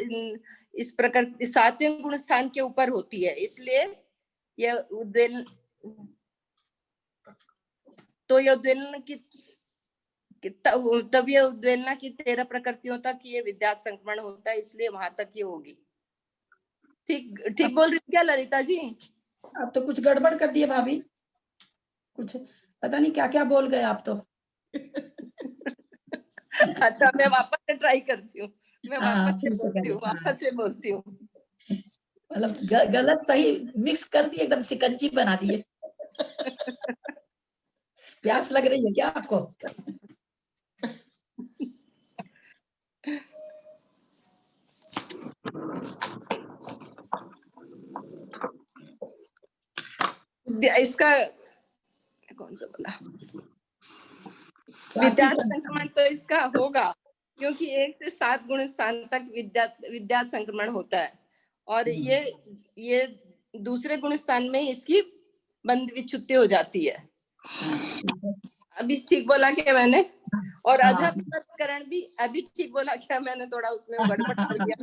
इस प्रकार 7वें गुण स्थान के ऊपर होती है, इसलिए यह उद्वेलन की तब ये उद्वेलना की 13 प्रकृतियों तक ये विध्यात संक्रमण होता है, इसलिए वहां तक ये होगी। ठीक बोल रही क्या ललिता जी? आप तो कुछ गड़बड़ कर दिए भाभी, कुछ पता नहीं क्या क्या बोल गए आप तो। अच्छा, मैं वापस से ट्राई करती हूँ, मैं वापस से बोलती हूँ। मतलब गलत सही मिक्स कर दिए, एकदम सिकंजी बना दिए। प्यास लग रही है क्या आपको? इसका कौन सा बोला, विद्यात संक्रमण तो इसका होगा क्योंकि 1 से 7 गुण स्थान तक विद्यात संक्रमण होता है, और ये दूसरे गुण स्थान में इसकी बंध विच्छुत्ति हो जाती है। अभी ठीक बोला क्या मैंने? और अधःप्रवत्करण भी अभी ठीक बोला क्या मैंने? थोड़ा उसमें गड़बड़ कर दिया,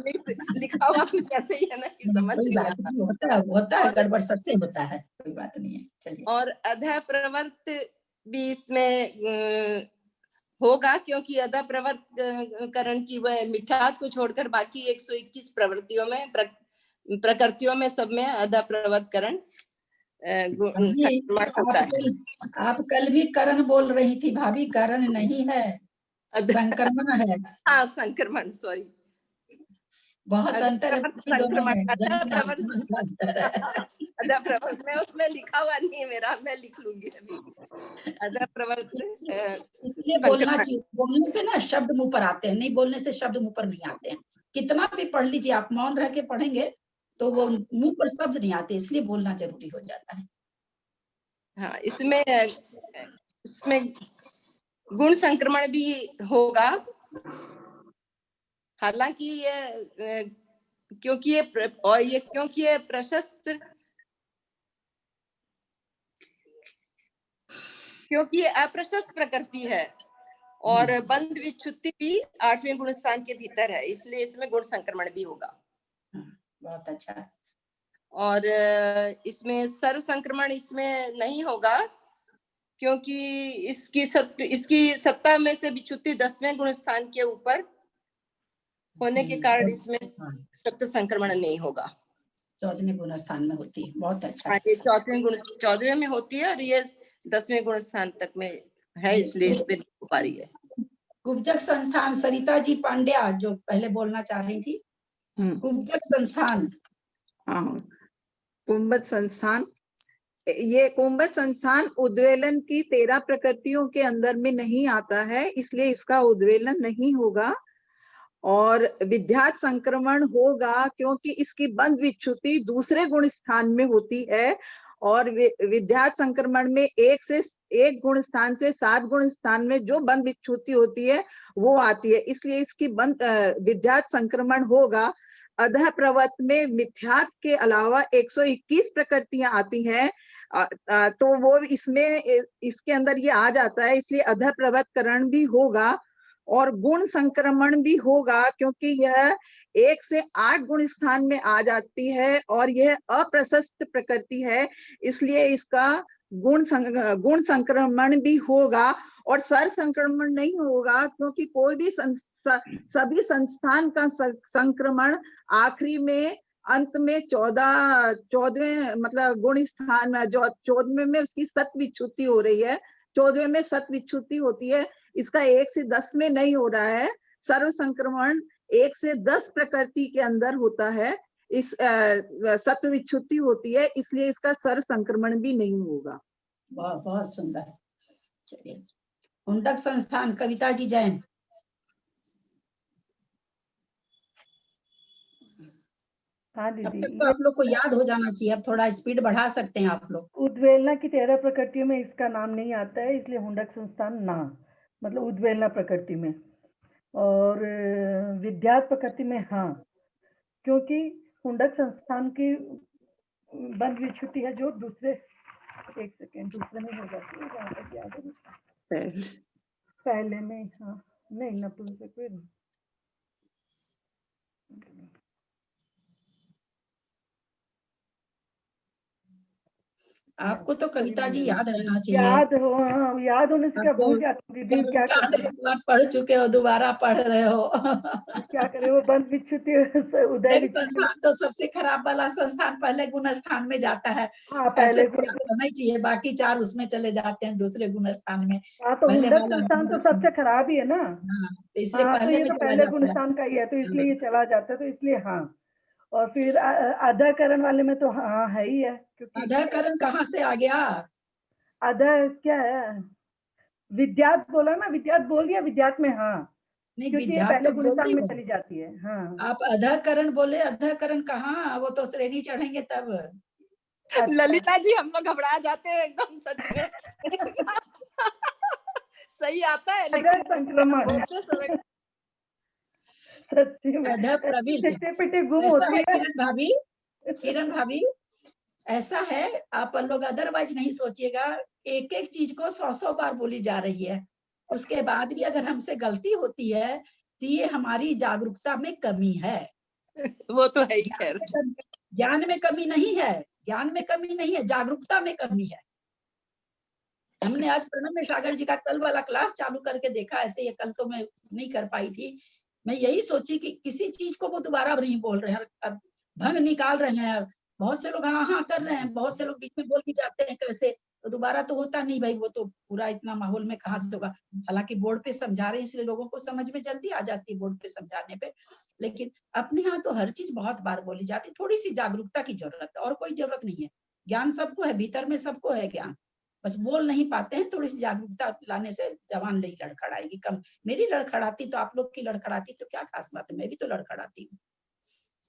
लिखा हुआ कुछ ऐसे ही है ना कि समझ नहीं आता। होता है गड़बड़, सबसे होता है, कोई बात नहीं है। चलिए। और अधःप्रवर्त भी इसमें होगा क्योंकि अधःप्रवर्तकरण की वह मिथ्यात को छोड़कर बाकी 121 प्रवृत्तियों में प्रकृतियों में सब में अधःप्रवर्तकरण आप कल भी करण बोल रही थी भाभी, करण नहीं है, संक्रमण है। हाँ संक्रमण, सॉरी, बहुत अंतर है दोनों में। अधःप्रवर्त में उसमें लिखा हुआ नहीं है मेरा, मैं लिख लूंगी अभी। अधःप्रवर्त इसलिए बोलना चाहिए, बोलने से ना शब्द मुंह पर आते हैं, नहीं बोलने से शब्द मुंह पर नहीं आते हैं। कितना भी पढ़ लीजिए, आप मौन रह के पढ़ेंगे तो वो मुंह पर शब्द नहीं आते, इसलिए बोलना जरूरी हो जाता है। हाँ, इसमें गुण संक्रमण भी होगा, हालांकि ये क्योंकि ये प्रशस्त, क्योंकि ये अप्रशस्त प्रकृति है और बंध विच्छुत्ति भी 8वें गुण स्थान के भीतर है, इसलिए इसमें गुण संक्रमण भी होगा। बहुत अच्छा। और इसमें सर्व संक्रमण इसमें नहीं होगा क्योंकि इसकी सत्ता में से विच्छुत्ति 10वें गुण स्थान के ऊपर होने के कारण इसमें सत्व संक्रमण नहीं होगा। 14वें गुण स्थान में होती है। बहुत अच्छा। ये 14वें में होती है और ये 10वें गुण स्थान तक में है, इसलिए इस पे हो पा रही है। कुब्जक संस्थान, सरिता जी पांड्या जो पहले बोलना चाह रही थी। कुब्जक संस्थान, कुंभज संस्थान, ये कुंभज संस्थान उद्वेलन की 13 प्रकृतियों के अंदर में नहीं आता है, इसलिए इसका उद्वेलन नहीं होगा। और विद्यात संक्रमण होगा क्योंकि इसकी बंध विच्छुत्ति दूसरे गुण स्थान में होती है, और विद्यात संक्रमण में 1 गुण स्थान से 7 गुण स्थान में जो बंध विच्छुत्ति होती है वो आती है, इसलिए इसकी विद्यात संक्रमण होगा। अधःप्रवर्त में मिथ्यात के अलावा 121 प्रकृतियां आती हैं, तो वो इसके अंदर ये आ जाता है, इसलिए अधःप्रवर्तकरण भी होगा। और गुण संक्रमण भी होगा क्योंकि यह 1 से 8 गुण स्थान में आ जाती है और यह अप्रशस्त प्रकृति है, इसलिए इसका गुण संक्रमण भी होगा। और सर संक्रमण नहीं होगा क्योंकि कोई भी सभी संस्थान का संक्रमण आखिरी में अंत में 14वें मतलब गुण स्थान में 14वें में उसकी सत विच्छुत्ति हो रही है, 14वें में सत विच्छुत्ति होती है, इसका 1 से 10 में नहीं हो रहा है। सर्व संक्रमण 1 से 10 प्रकृति के अंदर होता है, इस सत्व विच्छुत्ति होती है, इसलिए इसका सर्व संक्रमण भी नहीं होगा। बहुत सुंदर। चलिए, हुंडक संस्थान, कविता जी जैन। हाँ दीदी, तो आप लोग को याद हो जाना चाहिए, अब थोड़ा स्पीड बढ़ा सकते हैं आप लोग। उद्वेलना की 13 प्रकृतियों में इसका नाम नहीं आता है, इसलिए हुंडक संस्थान ना, मतलब उद्वेलना प्रकृति में। और विद्यात प्रकृति में हाँ, क्योंकि हुंडक संस्थान की बंध विच्छुत्ति है जो दूसरे, एक सेकेंड, दूसरे में हो जाती है, जहाँ तक याद है पहले में। हाँ नहीं, नपुंसक आपको तो कविता जी याद रहना चाहिए। याद होने से क्या भूल जाती दीदी, क्या करें, पढ़ चुके हो, दोबारा पढ़ रहे हो। क्या करें, वो बंध विच्छुत्ति उदय संस्थान तो सबसे खराब वाला संस्थान पहले गुण स्थान में जाता है। हाँ, पहले होना ही चाहिए, बाकी 4 उसमें चले जाते हैं दूसरे गुण स्थान में। हाँ, तो हुंडक संस्थान तो सबसे खराब ही है ना, इसलिए पहले गुण स्थान का ही है, तो इसलिए ये चला जाता है, तो इसलिए हाँ। और फिर अधःकरण वाले में तो हाँ है ही है, क्योंकि अधःकरण कहाँ से आ गया? अधः क्या है, विद्यात बोला ना, विद्यात बोल दिया, विद्यात में हाँ, नहीं, क्योंकि ये पहले गुण स्थान में चली जाती है। हाँ, आप अधःकरण बोले, अधःकरण कहाँ, वो तो श्रेणी चढ़ेंगे तब। ललिता जी हम लोग घबरा जाते हैं एकदम सच में। सही आता है लेकिन संक्रमण बोलते समय सच्ची में अधः प्रविष्ट चिट्टी गुम ऐसा होती है है। किरण भाभी ऐसा है, आप लोग अदरवाइज नहीं सोचिएगा, एक एक चीज को 100 बार बोली जा रही है, उसके बाद भी अगर हमसे गलती होती है तो ये हमारी जागरूकता में कमी है। वो तो है ही खैर। ज्ञान में कमी नहीं है, ज्ञान में कमी नहीं है, जागरूकता में कमी है। हमने आज प्रणब सागर जी का कल वाला क्लास चालू करके देखा, ऐसे ये कल तो मैं नहीं कर पाई थी। मैं यही सोची कि किसी चीज को वो दोबारा नहीं बोल रहे हैं, भंग निकाल रहे हैं। बहुत से लोग हाँ हाँ कर रहे हैं, बहुत से लोग बीच में बोल भी जाते हैं कैसे, तो दोबारा तो होता नहीं भाई, वो तो पूरा इतना माहौल में कहाँ से होगा। हालांकि बोर्ड पे समझा रहे हैं इसलिए लोगों को समझ में जल्दी आ जाती है बोर्ड पे समझाने पे, लेकिन अपने यहाँ तो हर चीज बहुत बार बोली जाती। थोड़ी सी जागरूकता की जरूरत है, और कोई जरूरत नहीं है। ज्ञान सबको है, भीतर में सबको है ज्ञान, बस बोल नहीं पाते हैं। थोड़ी सी जागरूकता लाने से जवान नहीं लड़खड़ाएगी। कम मेरी लड़खड़ाती तो आप लोग की लड़खड़ाती तो क्या खास बात है, मैं भी तो लड़खड़ाती हूँ।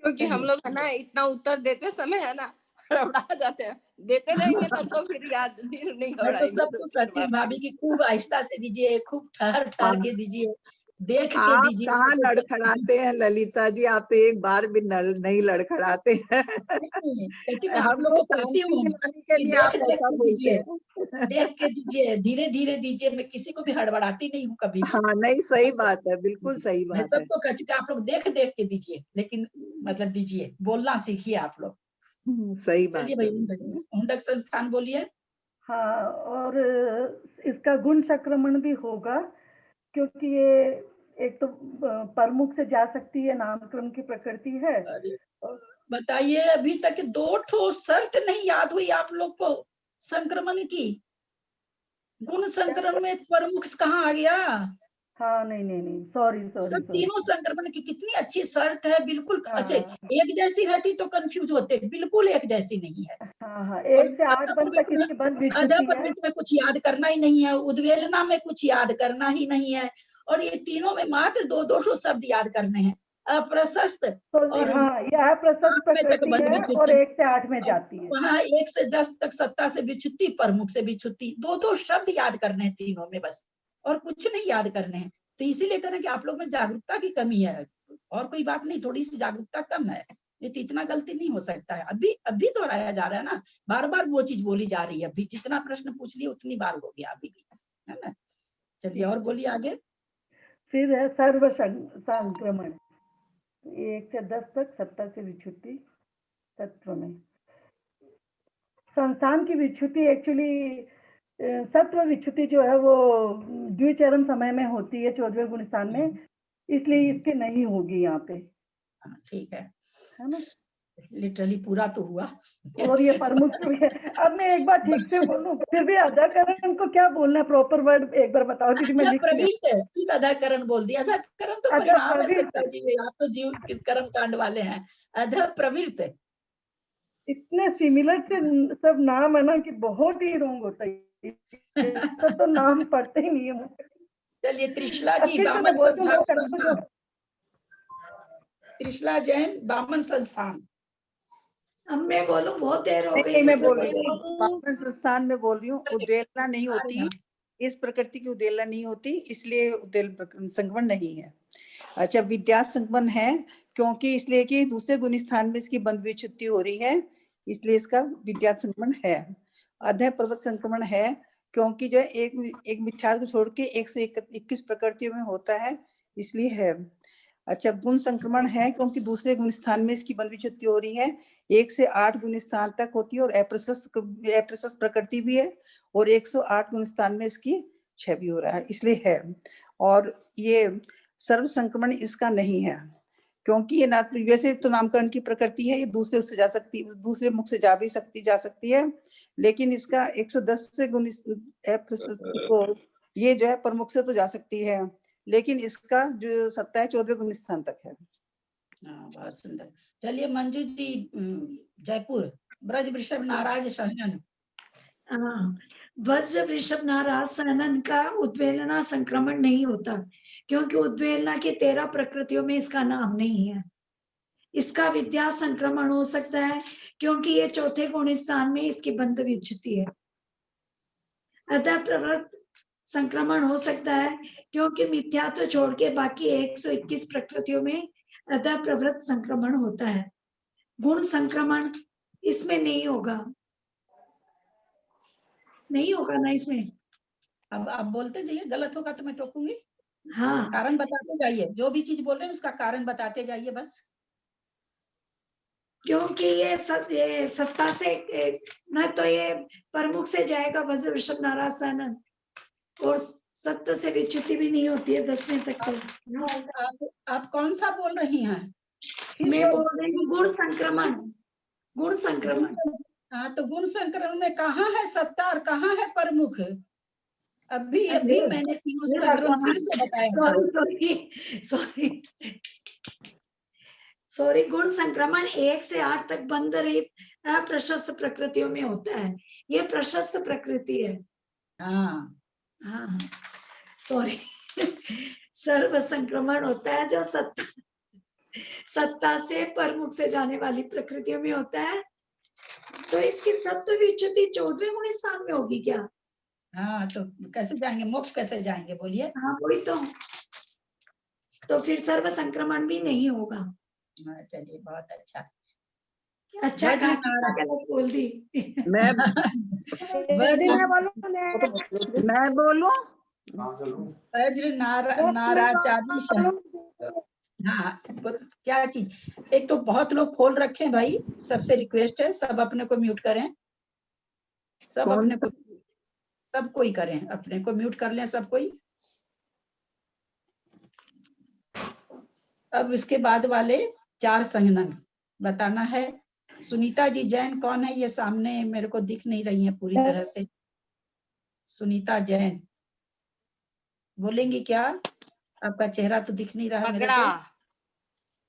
क्योंकि हम लोग है ना इतना उत्तर देते समय है ना घबरा जाते हैं, देते रहेंगे तब तो फिर याद फिर नहीं मैं तो घबराएंगे। सबको कहती हूँ भाभी की खूब आहिस्ता से दीजिए, खूब ठहर ठहर के दीजिए, देख के आप दीजिए। कहाँ लड़खड़ाते हैं ललिता जी, आप तो एक बार भी नहीं लड़खड़ाते हैं। कहती मैं आप हम लोग लोग को कहती शांति हूँ दिलाने के कि लिए देख आप देख ऐसा के बोलते दीजिए, हैं। देख के दीजिए, धीरे धीरे दीजिए। मैं किसी को भी हड़बड़ाती नहीं हूँ कभी भी। हाँ नहीं, सही बात है, बिल्कुल सही मैं बात है। सबको कहती हूँ आप लोग देख देख के दीजिए, लेकिन मतलब दीजिए, बोलना सीखिए आप लोग। सही बात चलिए है। भाई, हुंडक संस्थान बोलिए। हाँ, और इसका गुण संक्रमण भी होगा, क्योंकि ये एक तो प्रमुख से जा सकती है, नामक्रम की प्रकृति है। बताइए, अभी तक 2 ठो शर्त नहीं याद हुई आप लोग को संक्रमण की। गुण संक्रमण में प्रमुख कहाँ आ गया? हाँ नहीं, सॉरी सब तीनों संक्रमण की कितनी अच्छी शर्त है, बिल्कुल। अच्छा, हाँ। एक जैसी रहती तो कंफ्यूज होते, बिल्कुल एक जैसी नहीं है। हाँ, 1 से 8 बंद तक इसकी बंद विच्छुति है। अधःप्रवृत्ति में कुछ याद करना ही नहीं है, उद्वेलना में कुछ याद करना ही नहीं है, और ये तीनों में मात्र 2-2 शब्द याद करने हैं। अप्रशस्त और हाँ, ये अप्रशस्त प्रकृति है और 1 से 8 में जाती है। वहाँ 1 से 10 तक सत्ता से विच्छुति, प्रमुख से विच्छुति, 2-2 शब्द याद करने हैं तीनों में बस, और कुछ नहीं याद करने हैं। तो इसीलिए करें कि आप लोग में जागरूकता की कमी है, और कोई बात नहीं, थोड़ी सी जागरूकता कम है। ये तो इतना गलती नहीं हो सकता है। अभी दोहराया जा रहा है ना, बार बार वो चीज बोली जा रही है। अभी जितना प्रश्न पूछ लिया उतनी बार हो गया अभी भी, है ना। चलिए और बोलिए आगे। फिर है सर्व संक्रमण, 1 से 10 तक सत्ता से विच्छुति तत्व में। संस्थान की विच्छुति एक्चुअली सत्व विच्छुति जो है वो द्विचरम समय में होती है 14वें गुण स्थान में, इसलिए इसके नहीं होगी यहाँ पे। ठीक है ना, लिटरली पूरा तो हुआ। और ये प्रमुख भी है। अब मैं एक बार ठीक से बोलूं, फिर भी अधाकरण को क्या बोलना है, प्रॉपर वर्ड एक बार बताओ दीदी, मैं लिख लिया। प्रविष्ट है, फिर अधाकरण बोल दिया। अधाकरण तो परिणाम है सत्ता जी, आप तो जीव कर्म कांड वाले हैं। अध प्रवृत्त, इतने सिमिलर से सब नाम है ना कि बहुत ही रोंग होता है। तो नाम पढ़ते ही नहीं है। चलिए त्रिशला जी, बामन संस्थान, त्रिशला जैन बामन संस्थान। अब मैं बोलूं, बहुत देर हो गई। मैं बोल रही हूँ, बामन संस्थान में बोल रही हूँ। उद्वेलना नहीं होती, इस प्रकृति की उद्वेलना नहीं होती, इसलिए उद्वेल संक्रमण नहीं है। अच्छा, विद्या संक्रमण है क्योंकि इसलिए कि दूसरे गुण स्थान में इसकी बंद विच्छुति हो रही है, इसलिए इसका विद्या संक्रमण है। अधः पर्वत संक्रमण है क्योंकि जो एक मिथ्या को छोड़ के 121 प्रकृतियों में होता है, इसलिए है। अच्छा, गुण संक्रमण है क्योंकि दूसरे गुण स्थान में इसकी बंद विच्छुति हो रही है, 1 से 8 गुण स्थान तक होती है, और अप्रशस्त प्रकृति भी है, और 108 गुण स्थान में इसकी क्षय भी हो रहा है, इसलिए है। और ये सर्व संक्रमण इसका नहीं है क्योंकि ये ना वैसे तो नामकरण की प्रकृति है, ये दूसरे उससे जा सकती, दूसरे मुख से जा सकती है, लेकिन इसका 110 से गुण को ये जो है प्रमुख से तो जा सकती है, लेकिन इसका जो सत्ता है 14वें गुण स्थान तक है। बहुत सुंदर। चलिए मंजू जी, जयपुर, ब्रज वृषभ नाराज सहनन। वज्र वृषभ नाराज सहनन का उद्वेलना संक्रमण नहीं होता, क्योंकि उद्वेलना की 13 प्रकृतियों में इसका नाम नहीं है। इसका विद्या संक्रमण हो सकता है क्योंकि ये चौथे गुण स्थान में इसकी बंध विच्युति है। अतः प्रवृत्त संक्रमण हो सकता है क्योंकि मिथ्यात्व छोड़ के बाकी 121 प्रकृतियों में अतः प्रवृत्त संक्रमण होता है। गुण संक्रमण इसमें नहीं होगा, नहीं होगा ना इसमें। अब आप बोलते जाइए, गलत होगा तो मैं टोकूंगी। हाँ, कारण बताते जाइए, जो भी चीज बोल रहे हैं उसका कारण बताते जाइए बस। क्योंकि ये सत्ता से न तो ये प्रमुख से जाएगा वज्र वृषभ नारासन, और सत्य से विच्युति भी नहीं होती है 10वें तक तो। आप कौन सा बोल रही हैं? मैं बोल रही हूँ गुण संक्रमण, गुण संक्रमण। हाँ, तो गुण संक्रमण में कहाँ है सत्ता और कहाँ है प्रमुख? अभी मैंने तीनों संक्रमण फिर से बताया। सॉरी, गुण संक्रमण 1 से 8 तक बंध रहित अप्रशस्त प्रकृतियों में होता है। ये प्रशस्त प्रकृति है। हाँ हाँ, सॉरी। सर्व संक्रमण होता है जो सत्ता से प्रमुख से जाने वाली प्रकृतियों में होता है। तो इसकी सत्व विच्युति 14वें गुण स्थान में होगी क्या? हाँ, तो कैसे जाएंगे, मोक्ष कैसे जाएंगे बोलिए? हाँ, वही तो फिर सर्व संक्रमण भी नहीं होगा। चलिए, बहुत अच्छा। अच्छा, गलत बोल दी। मैं बोलूं? वज्र नाराचारी। हाँ, क्या चीज? एक तो बहुत लोग खोल रखे हैं भाई, सबसे रिक्वेस्ट है सब अपने को म्यूट करें, सब अपने को, सब कोई करें, अपने को म्यूट कर लें सब कोई। अब इसके बाद वाले 4 संघनन बताना है। सुनीता जी जैन कौन है? ये सामने मेरे को दिख नहीं रही है पूरी तरह से। सुनीता जैन बोलेंगी क्या? आपका चेहरा तो दिख नहीं रहा मेरे को।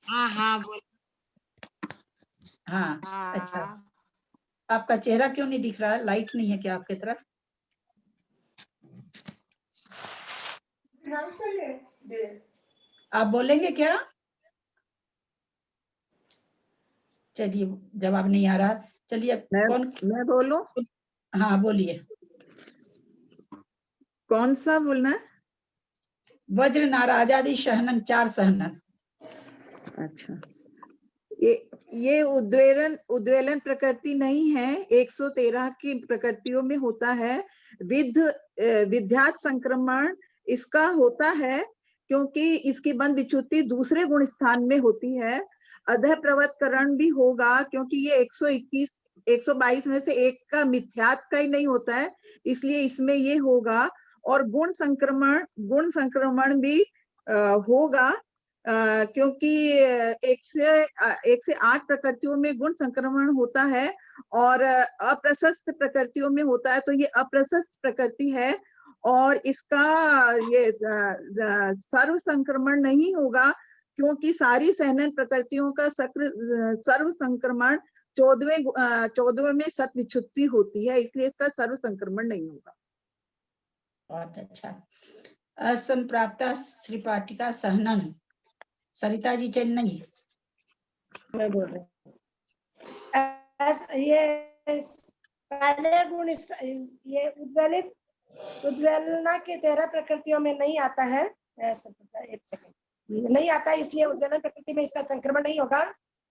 हाँ बोल। हाँ, अच्छा, आपका चेहरा क्यों नहीं दिख रहा है? लाइट नहीं है क्या आपकी तरफ? आप बोलेंगे क्या? चलिए, जवाब नहीं आ रहा। चलिए, कौन? मैं बोलूं? हाँ, बोलिए। कौन सा बोलना है? वज्र नाराजादि सहनन, 4 सहनन। अच्छा, ये उद्वेलन प्रकृति नहीं है, 113 की प्रकृतियों में होता है। विद्यात संक्रमण इसका होता है क्योंकि इसकी बंध विच्युति दूसरे गुण स्थान में होती है। अधः प्रवत्करण भी होगा क्योंकि ये 122 में से एक का मिथ्यात का ही नहीं होता है, इसलिए इसमें ये होगा। और गुण संक्रमण भी होगा क्योंकि 1 से 8 प्रकृतियों में गुण संक्रमण होता है और अप्रशस्त प्रकृतियों में होता है, तो ये अप्रशस्त प्रकृति है और इसका ये सर्व संक्रमण नहीं होगा क्योंकि सारी सहनन प्रकृतियों का सर्व संक्रमण 14वें में सत विच्युति होती है, इसलिए इसका सर्व संक्रमण नहीं होगा। बहुत अच्छा। असंप्राप्ता श्रीपाटिका सहनन, सरिता जी चेन्नई। मैं बोल रही हूँ। ये पहले गुण ये उद्वेलना के 13 प्रकृतियों में नहीं आता है। एक सेकंड, नहीं आता, इसलिए उद्वेलन प्रकृति में इसका संक्रमण नहीं होगा।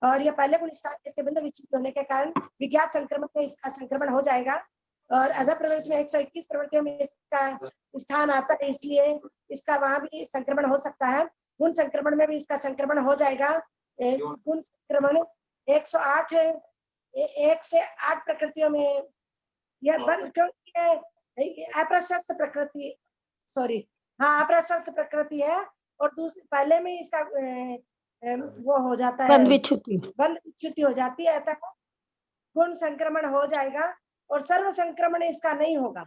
और ये पहले गुण इसके बंध विच्छिन्न होने के कारण विज्ञात संक्रमण में इसका संक्रमण हो जाएगा। और अधः प्रवृत्ति में 121 प्रवृत्तियों में इसका स्थान आता है, इसलिए इसका वहां भी संक्रमण हो सकता है। गुण संक्रमण में भी इसका संक्रमण हो जाएगा। गुण संक्रमण 108 है, 1 से 8 प्रकृतियों में यह बंद, क्योंकि अप्रशस्त प्रकृति, सॉरी, हाँ, अप्रशस्त प्रकृति है। और दूसरी पहले में इसका वो हो जाता है, बंध विच्युति हो जाती है, तब गुण संक्रमण हो जाएगा। और सर्व संक्रमण इसका नहीं होगा।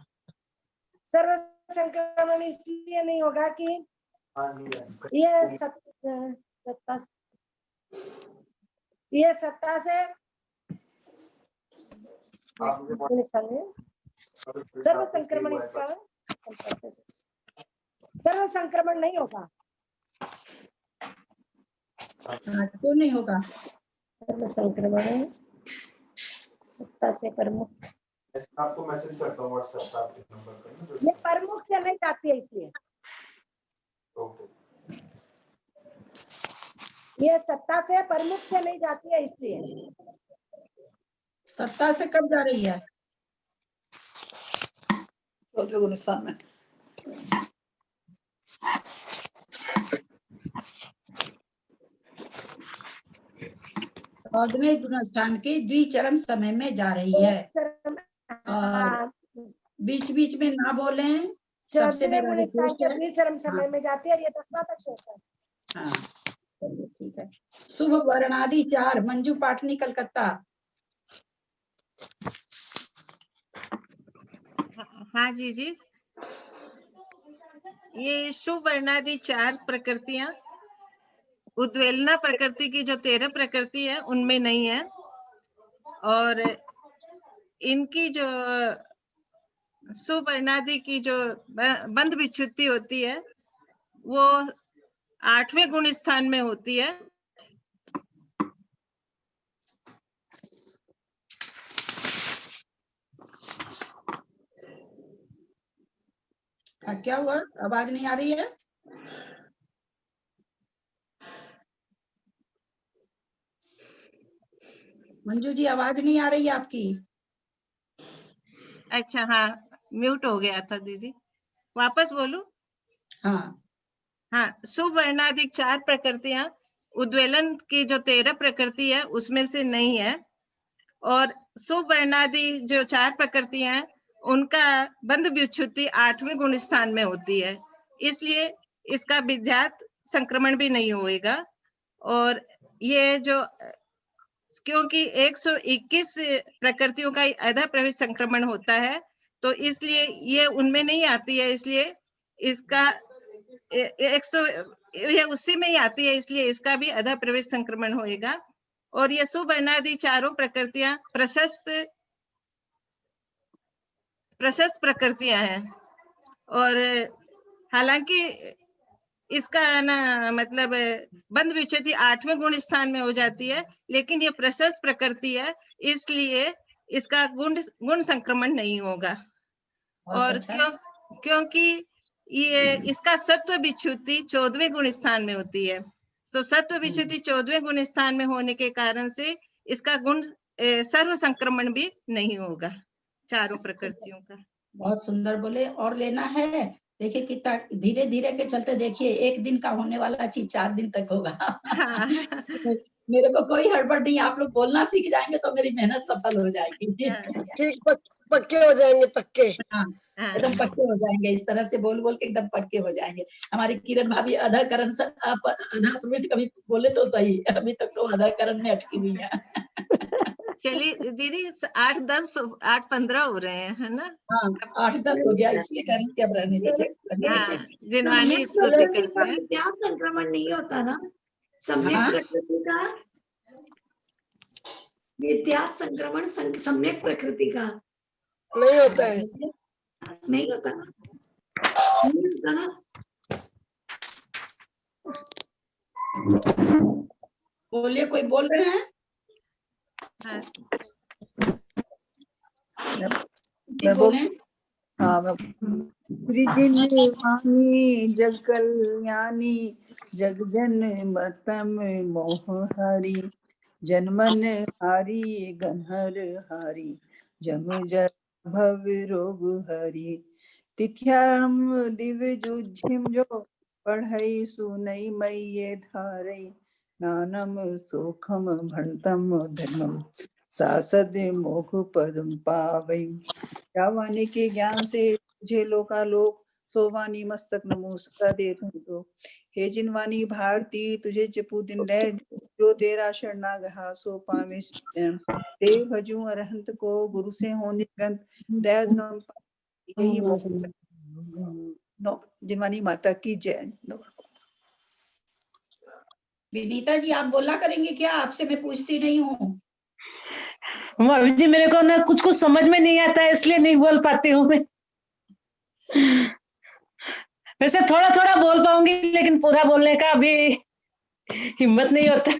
सर्व संक्रमण इसलिए नहीं होगा कि ये सत्ता से सर्व संक्रमण इसका सर्व संक्रमण नहीं होगा। क्यों नहीं होगा? सर्व संक्रमण सत्ता से प्रमुख, आपको मैसेज करता हूँ व्हाट्सएप पे आपके नंबर पर ना, ये प्रमुख से नहीं जाती है इसलिए ओके। ये सत्ता से प्रमुख से नहीं जाती है इसलिए। सत्ता से कब जा रही है? 14वें गुण स्थान में। चौदहवें गुण स्थान के द्विचरम समय में जा रही है, और बीच बीच में ना बोले, सबसे मेरा रिक्वेस्ट है। द्विचरम समय में जाती है, ये 10वां तक शेष है। हाँ चलिए ठीक है। शुभ वर्णादि 4, मंजू पाटनी कलकत्ता। हाँ जी जी, ये शुभ वर्णादि 4 प्रकृतियां उद्वेलना प्रकृति की जो 13 प्रकृति है उनमें नहीं है, और इनकी जो सुवर्णादि की जो बंध विच्छुत्ति होती है वो 8वें गुण स्थान में होती है। क्या हुआ, आवाज नहीं आ रही है? मंजू जी आवाज नहीं आ रही है आपकी। अच्छा हाँ, म्यूट हो गया था दीदी, वापस बोलूं? हाँ, सुवर्णाधिक 4 प्रकृतियां उद्वेलन की जो 13 प्रकृति है उसमें से नहीं है, और सुवर्णादि जो 4 प्रकृतियां हैं उनका बंध विच्छुत्ति 8वें गुण स्थान में होती है, इसलिए इसका विद्यात संक्रमण भी नहीं होएगा। और ये जो क्योंकि 121 प्रकृतियों का अधा प्रवेश संक्रमण होता है तो इसलिए ये उनमें नहीं आती है, इसलिए इसका 100 ये उसी में ही आती है, इसलिए इसका भी अधा प्रवेश संक्रमण होएगा। और ये सुवर्णादि चारों प्रकृतियां प्रशस्त प्रकृतियां हैं, और हालांकि इसका ना मतलब बंध विच्छेदी 8वें गुण स्थान में हो जाती है, लेकिन ये प्रशस्त प्रकृति है इसलिए इसका गुण संक्रमण नहीं होगा। और क्योंकि ये इसका सत्व विच्छुत्ति 14वें गुण स्थान में होती है, तो सत्व विच्छुत्ति 14वें गुण स्थान में होने के कारण से इसका गुण सर्व संक्रमण भी नहीं होगा चारों प्रकृतियों का। बहुत सुंदर बोले। और लेना है, देखिए कितना धीरे धीरे के चलते, देखिए 1 दिन का होने वाला चीज 4 दिन तक होगा। हाँ। मेरे को कोई हड़बड़ नहीं, आप लोग बोलना सीख जाएंगे तो मेरी मेहनत सफल हो जाएगी। ठीक, पक्के हो जाएंगे, पक्के। हाँ एकदम पक्के हो जाएंगे, इस तरह से बोल बोल के एकदम पक्के हो जाएंगे। हमारी किरण भाभी अधाकरण अधा प्रवृत्ति कभी बोले तो सही, अभी तक तो अधाकरण में अटकी हुई है। चलिए दीदी 8-10 8-15 हो रहे हैं, है ना? हाँ 8-10 हो गया, इसलिए कर रही थी, अब रहने दीजिए। जिनवानी स्तुति करते हैं। विद्यात संक्रमण नहीं होता ना सम्यक प्रकृति का, विद्यात संक्रमण सम्यक प्रकृति का नहीं होता है, नहीं होता ना, नहीं होता ना। बोलिए, कोई बोल रहे हैं? हाँ। सृजिनवाणी जग कल्याणी जग जन मतम मोहहारी जनमन हारी गणहर हारी जम जग भव रोग हरी तिथ्याम दिव्य जुझिम जो पढ़ई सुनई मई ये धारई नानम सोखम भणतम धर्मम सासद मोख पदम पावई। यावानी के ज्ञान से तुझे लोकालोक सोवानी मस्तक नमो सदा दे तुमको। हे जिनवानी भारती तुझे जपू दिन रह जो तेरा शरणागहा सो पावे ते भजू अरहंत को गुरु से होने ग्रंथ दया धर्म यही जिनवानी माता की जय। विनीता जी आप बोला करेंगे क्या? आपसे मैं पूछती नहीं हूँ। जी मेरे को ना कुछ समझ में नहीं आता है, इसलिए नहीं बोल पाती हूँ मैं। वैसे थोड़ा थोड़ा बोल पाऊंगी, लेकिन पूरा बोलने का अभी हिम्मत नहीं होता।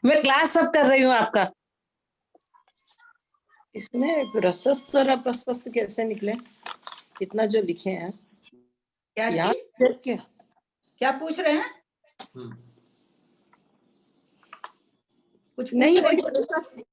मैं क्लास सब कर रही हूँ आपका। इसमें प्रशस्त और अप्रशस्त कैसे निकले? इतना जो लिखे हैं क्या याद चीज? करके क्या पूछ रहे हैं? कुछ पूछ नहीं रहे वही हैं?